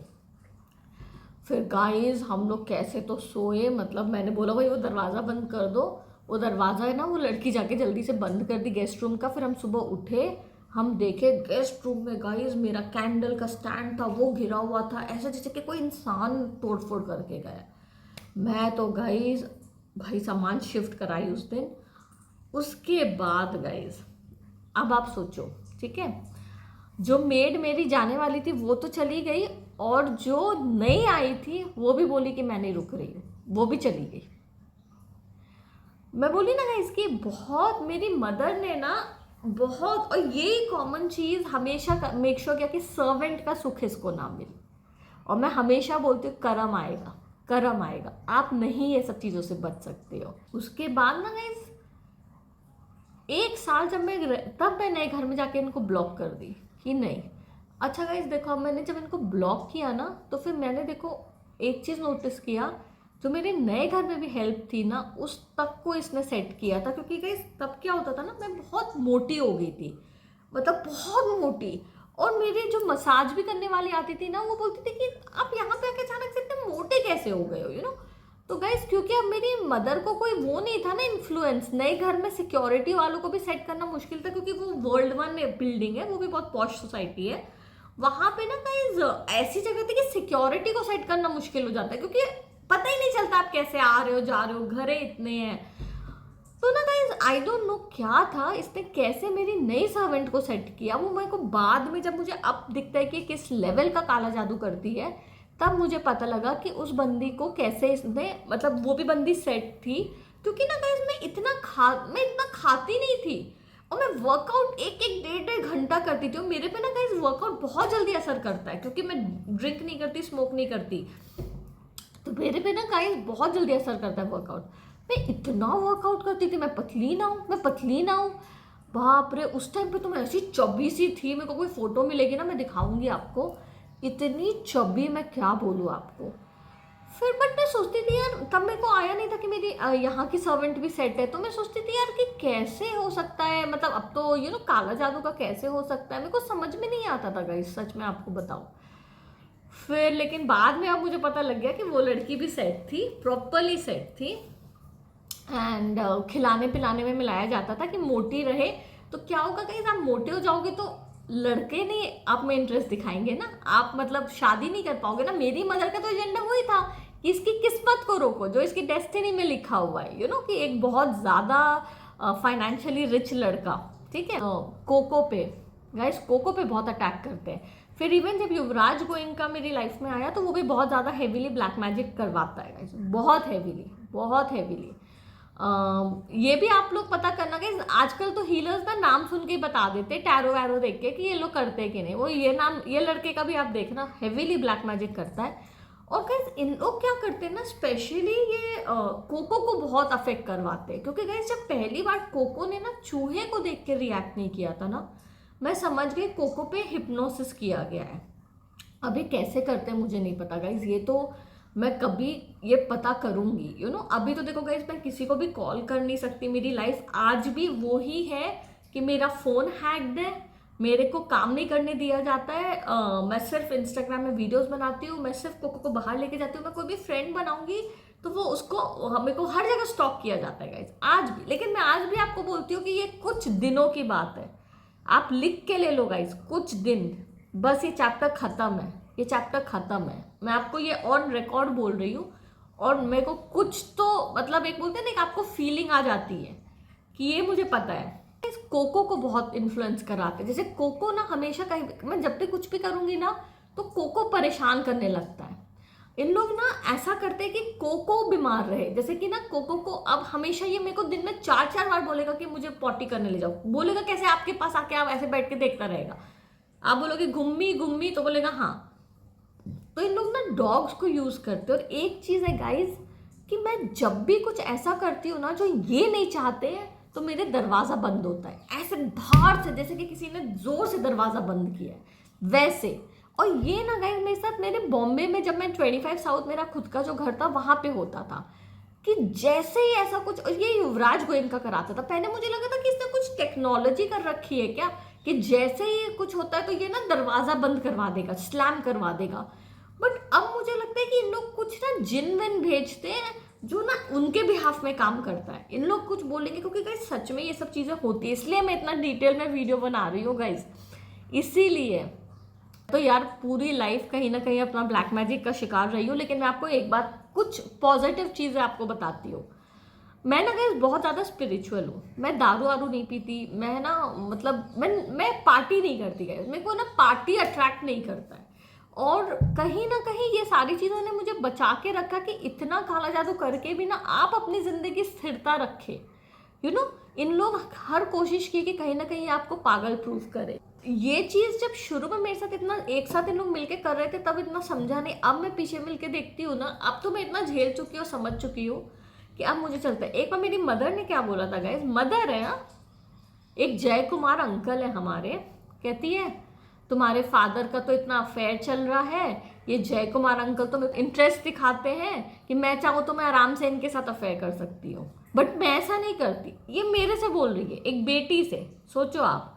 फिर गाइस हम लोग कैसे तो सोए, मतलब मैंने बोला भाई वो दरवाज़ा बंद कर दो। वो दरवाज़ा है ना, वो लड़की जाके जल्दी से बंद कर दी गेस्ट रूम का। फिर हम सुबह उठे, हम देखे गेस्ट रूम में गाइस मेरा कैंडल का स्टैंड था वो गिरा हुआ था, ऐसा जैसे कि कोई इंसान तोड़फोड़ करके गया। मैं तो गाइस भाई सामान शिफ्ट कराई उस दिन। उसके बाद गाइस अब आप सोचो, ठीक है, जो मेड मेरी जाने वाली थी वो तो चली गई, और जो नई आई थी वो भी बोली कि मैं नहीं रुक रही हूँ, वो भी चली गई। मैं बोली ना गाइस कि बहुत मेरी मदर ने ना बहुत, और यही कॉमन चीज़ हमेशा मेक श्योर किया कि सर्वेंट का सुख इसको ना मिले। और मैं हमेशा बोलती हूँ कर्म आएगा, कर्म आएगा, आप नहीं ये सब चीज़ों से बच सकते हो। उसके बाद ना गाइस 1 साल जब तब मैं नए घर में जाके इनको ब्लॉक कर दी कि नहीं। अच्छा गाइस देखो, अब मैंने जब इनको ब्लॉक किया ना, तो फिर मैंने देखो एक चीज़ नोटिस किया, जो मेरे नए घर में भी हेल्प थी ना, उस तक को इसने सेट किया था। क्योंकि गाइस तब क्या होता था ना, मैं बहुत मोटी हो गई थी, मतलब बहुत मोटी। और मेरे जो मसाज भी करने वाली आती थी ना, वो बोलती थी कि आप यहाँ पे आके अचानक से इतने मोटे कैसे हो गए हो, तो गाइस क्योंकि अब मेरी मदर को कोई वो नहीं था ना इन्फ्लुएंस, नए घर में सिक्योरिटी वालों को भी सेट करना मुश्किल था, क्योंकि वो वर्ल्ड 1 बिल्डिंग है, वो भी बहुत पॉश सोसाइटी है। वहां पे ना गाइस ऐसी जगह थी कि सिक्योरिटी को सेट करना मुश्किल हो जाता है, क्योंकि पता ही नहीं चलता आप कैसे आ रहे हो जा रहे हो, घरे इतने हैं। तो ना गाइस आई डोंट नो क्या था, इसने कैसे मेरी नई सर्वेंट को सेट किया। वो मेरे को बाद में जब मुझे अब दिखता है कि किस लेवल का काला जादू करती है, तब मुझे पता लगा कि उस बंदी को कैसे इसने, मतलब वो भी बंदी सेट थी। क्योंकि ना गाइस मैं इतना खाती नहीं थी, और मैं वर्कआउट 1-1 1.5 घंटा करती थी। और मेरे पे ना गाइस वर्कआउट बहुत जल्दी असर करता है, क्योंकि मैं ड्रिंक नहीं करती, स्मोक नहीं करती, तो मेरे पे ना गाइस बहुत जल्दी असर करता है वर्कआउट। मैं इतना वर्कआउट करती थी, मैं पतली ना हूँ, मैं पतली ना हूँ, बाप रे। उस टाइम पे तो मैं ऐसी चब्बी सी थी, मेरे को कोई फोटो मिलेगी ना मैं दिखाऊंगी आपको, इतनी चब्बी, मैं क्या बोलूँ आपको। फिर बट मैं सोचती थी यार, तब मेरे को आया नहीं था कि मेरी यहाँ की सर्वेंट भी सेट है, तो मैं सोचती थी यार कि कैसे हो सकता है, मतलब अब तो काला जादू का कैसे हो सकता है, मेरे को समझ में नहीं आता था गाइस, सच में आपको बताऊँ। फिर लेकिन बाद में अब मुझे पता लग गया कि वो लड़की भी सेट थी, प्रॉपरली सेट थी। एंड खिलाने पिलाने में मिलाया जाता था कि मोटी रहे। तो क्या होगा कहीं आप मोटे हो जाओगे तो लड़के नहीं आप में इंटरेस्ट दिखाएंगे ना, आप मतलब शादी नहीं कर पाओगे ना। मेरी मदर का तो एजेंडा वही था कि इसकी किस्मत को रोको, जो इसकी डेस्टिनी में लिखा हुआ है, कि एक बहुत ज़्यादा फाइनेंशियली रिच लड़का, ठीक है। कोको पे गाइस, कोको पे बहुत अटैक करते हैं। फिर इवन जब युवराज गोयनका मेरी लाइफ में आया, तो वो भी बहुत ज़्यादा हेवीली ब्लैक मैजिक करवाता है गाइस, बहुत हेवीली, बहुत हेवीली। ये भी आप लोग पता करना गाइस, आजकल तो हीलर्स ना नाम सुन के ही बता देते, टैरो वैरो देख के, कि ये लोग करते कि नहीं। वो ये लड़के का भी आप देखना हेवीली ब्लैक मैजिक करता है। और गाइस इन लोग क्या करते हैं ना, स्पेशली ये कोको को बहुत अफेक्ट करवाते हैं। क्योंकि गाइस जब पहली बार कोको ने ना चूहे को देख के रिएक्ट नहीं किया था ना, मैं समझ गई कोको पे हिप्नोसिस किया गया है। अभी कैसे करते हैं मुझे नहीं पता गाइज, ये तो मैं कभी ये पता करूंगी। अभी तो देखो गाइज, मैं किसी को भी कॉल कर नहीं सकती। मेरी लाइफ आज भी वो ही है कि मेरा फ़ोन हैक्ड है, मेरे को काम नहीं करने दिया जाता है। मैं सिर्फ इंस्टाग्राम में वीडियोस बनाती हूँ, मैं सिर्फ कोको को बाहर लेके जाती हूँ। मैं कोई भी फ्रेंड बनाऊंगी तो वो उसको मेरे को हर जगह स्टॉक किया जाता है गाइज, आज भी। लेकिन मैं आज भी आपको बोलती हूँ कि ये कुछ दिनों की बात है, आप लिख के ले लो गाइज, कुछ दिन, बस ये चैप्टर खत्म है, ये चैप्टर खत्म है। मैं आपको ये ऑन रिकॉर्ड बोल रही हूँ। और मेरे को कुछ तो मतलब एक बोलते हैं ना कि आपको फीलिंग आ जाती है कि ये मुझे पता है। इस कोको को बहुत इन्फ्लुएंस कराते हैं। जैसे कोको ना हमेशा कहीं, मैं जब भी कुछ भी करूंगी ना तो कोको परेशान करने लगता है। इन लोग ना ऐसा करते हैं कि कोको बीमार रहे। जैसे कि ना कोको को अब हमेशा ये मेरे को दिन में 4-4 बार बोलेगा कि मुझे पॉटी करने ले जाओ। बोलेगा कैसे? आपके पास आके आप ऐसे बैठ के देखता रहेगा। आप बोलोगे घुम्मी घुम्मी तो बोलेगा हाँ। तो इन लोग ना डॉग्स को यूज करते हैं। और एक चीज है गाइज कि मैं जब भी कुछ ऐसा करती हूँ ना जो ये नहीं चाहते हैं तो मेरे दरवाजा बंद होता है ऐसे धार से, जैसे कि किसी ने जोर से दरवाजा बंद किया है वैसे। और ये ना गाइस मेरे साथ मेरे बॉम्बे में जब मैं 25 साउथ मेरा खुद का जो घर था वहां पे होता था कि जैसे ही ऐसा कुछ, और ये युवराज गोयनका कराता था। पहले मुझे लगा था कि इसने कुछ टेक्नोलॉजी कर रखी है क्या, कि जैसे ही कुछ होता है तो ये ना दरवाजा बंद करवा देगा, स्लैम करवा देगा। बट अब मुझे लगता है कि इन लोग कुछ ना जिन विन भेजते हैं जो ना उनके बिहाफ में काम करता है। इन लोग कुछ बोलेंगे क्योंकि गाइस सच में ये सब चीजें होती है, इसलिए मैं इतना डिटेल में वीडियो बना रही हूँ गाइस। इसीलिए तो यार पूरी लाइफ कहीं ना कहीं अपना ब्लैक मैजिक का शिकार रही हूँ। लेकिन मैं आपको एक बात, कुछ पॉजिटिव चीजें आपको बताती हूँ। मैं ना गाइस बहुत ज़्यादा स्पिरिचुअल हूँ। मैं दारू वारू नहीं पीती। मैं ना मतलब मैं पार्टी नहीं करती गाइस। मेरे को ना पार्टी अट्रैक्ट नहीं करता है। और कहीं ना कहीं ये सारी चीज़ों ने मुझे बचा के रखा कि इतना काला जादू करके भी ना आप अपनी ज़िंदगी स्थिरता रखें। यू नो इन लोग हर कोशिश की कि कहीं ना कहीं आपको पागल प्रूफ करे। ये चीज़ जब शुरू में मेरे साथ इतना एक साथ इन लोग मिलके कर रहे थे तब इतना समझा नहीं। अब मैं पीछे मिलके देखती हूँ ना, अब तो मैं इतना झेल चुकी हूँ, समझ चुकी हूँ कि अब मुझे चलता है। एक बार मेरी मदर ने क्या बोला था गाइस, मदर है हाँ, एक जय कुमार अंकल है हमारे, कहती है तुम्हारे फादर का तो इतना अफेयर चल रहा है, ये जय कुमार अंकल तो इंटरेस्ट दिखाते हैं कि मैं चाहूँ तो मैं आराम से इनके साथ अफेयर कर सकती हूँ, बट मैं ऐसा नहीं करती। ये मेरे से बोल रही है, एक बेटी से। सोचो आप,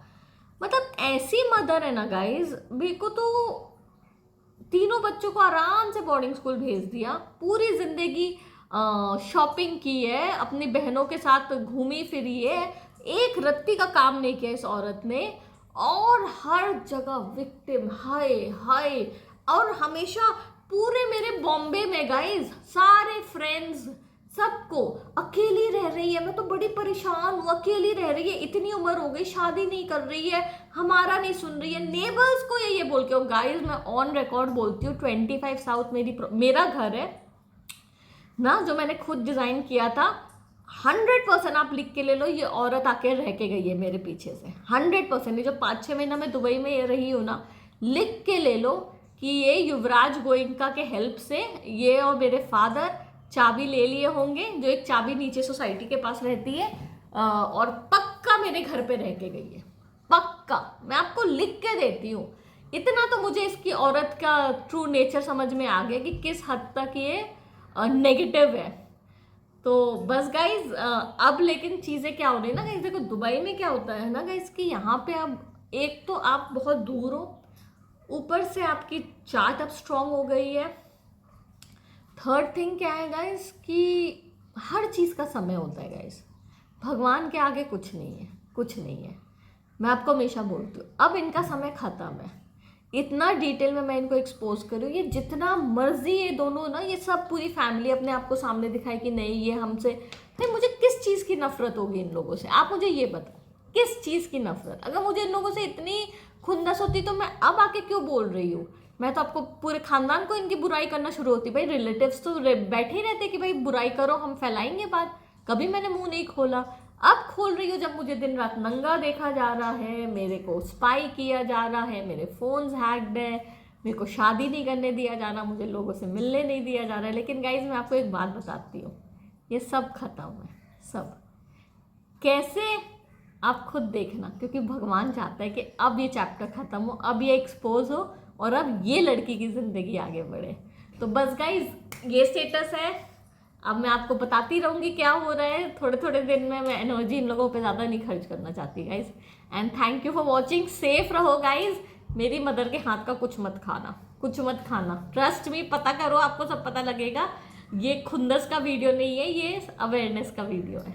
मतलब ऐसी मदर है ना गाइज। मेरे को तो तीनों बच्चों को आराम से बोर्डिंग स्कूल भेज दिया, पूरी जिंदगी शॉपिंग की है, अपनी बहनों के साथ घूमी फिरी है, एक रत्ती का काम नहीं किया इस औरत ने। और हर जगह विक्टिम, हाय हाय। और हमेशा पूरे मेरे बॉम्बे में गाइज सारे फ्रेंड्स सबको अकेली रह रही है। मैं तो बड़ी परेशान हूँ, अकेली रह रही है, इतनी उम्र हो गई, शादी नहीं कर रही है, हमारा नहीं सुन रही है। नेबर्स को ये बोल के, गाइज मैं ऑन रिकॉर्ड बोलती हूँ 25 साउथ मेरा घर है ना, जो मैंने खुद डिजाइन किया था। 100% आप लिख के ले लो, ये औरत आके रह के गई है मेरे पीछे से। 100% ये जो 5-6 महीना मैं दुबई में रही हूँ ना, लिख के ले लो कि ये युवराज गोयनका के हेल्प से ये और मेरे फादर चाबी ले लिए होंगे, जो एक चाबी नीचे सोसाइटी के पास रहती है, और पक्का मेरे घर पे रह के गई है, पक्का। मैं आपको लिख के देती हूँ। इतना तो मुझे इसकी औरत का ट्रू नेचर समझ में आ गया कि किस हद तक ये नेगेटिव है। तो बस गाइज अब लेकिन चीज़ें क्या हो रही है ना गाइज, देखो दुबई में क्या होता है ना गाइज कि यहाँ पे अब एक तो आप बहुत दूर हो, ऊपर से आपकी चार्ट अब स्ट्रांग हो गई है। थर्ड थिंग क्या है गाइज कि हर चीज़ का समय होता है गाइज, भगवान के आगे कुछ नहीं है, कुछ नहीं है। मैं आपको हमेशा बोलती हूँ अब इनका समय ख़त्म है। इतना डिटेल में मैं इनको एक्सपोज करूँ, ये जितना मर्जी ये दोनों ना, ये सब पूरी फैमिली अपने आप को सामने दिखाए कि नहीं ये हमसे नहीं। मुझे किस चीज़ की नफरत होगी इन लोगों से, आप मुझे ये बताओ, किस चीज़ की नफरत? अगर मुझे इन लोगों से इतनी खुंदस होती तो मैं अब आके क्यों बोल रही हूँ? मैं तो आपको पूरे खानदान को इनकी बुराई करना शुरू होती। भाई रिलेटिव्स तो बैठे ही रहते कि भाई बुराई करो, हम फैलाएंगे बात। कभी मैंने मुंह नहीं खोला, अब खोल रही हूँ जब मुझे दिन रात नंगा देखा जा रहा है, मेरे को स्पाई किया जा रहा है, मेरे फोन्स हैक्ड है, मेरे को शादी नहीं करने दिया जा रहा, मुझे लोगों से मिलने नहीं दिया जा रहा है। लेकिन गाइज मैं आपको एक बात बताती हूँ, ये सब खत्म है, सब। कैसे? आप खुद देखना, क्योंकि भगवान चाहता है कि अब ये चैप्टर खत्म हो, अब ये एक्सपोज हो और अब ये लड़की की जिंदगी आगे बढ़े। तो बस गाइज ये स्टेटस है। अब मैं आपको बताती रहूँगी क्या हो रहा है। थोड़े थोड़े दिन में मैं एनर्जी इन लोगों पे ज़्यादा नहीं खर्च करना चाहती guys. And thank you for watching. Safe रहो गाइज, मेरी मदर के हाथ का कुछ मत खाना, कुछ मत खाना। ट्रस्ट मी, पता करो, आपको सब पता लगेगा। ये खुंदस का वीडियो नहीं है, ये अवेयरनेस का वीडियो है।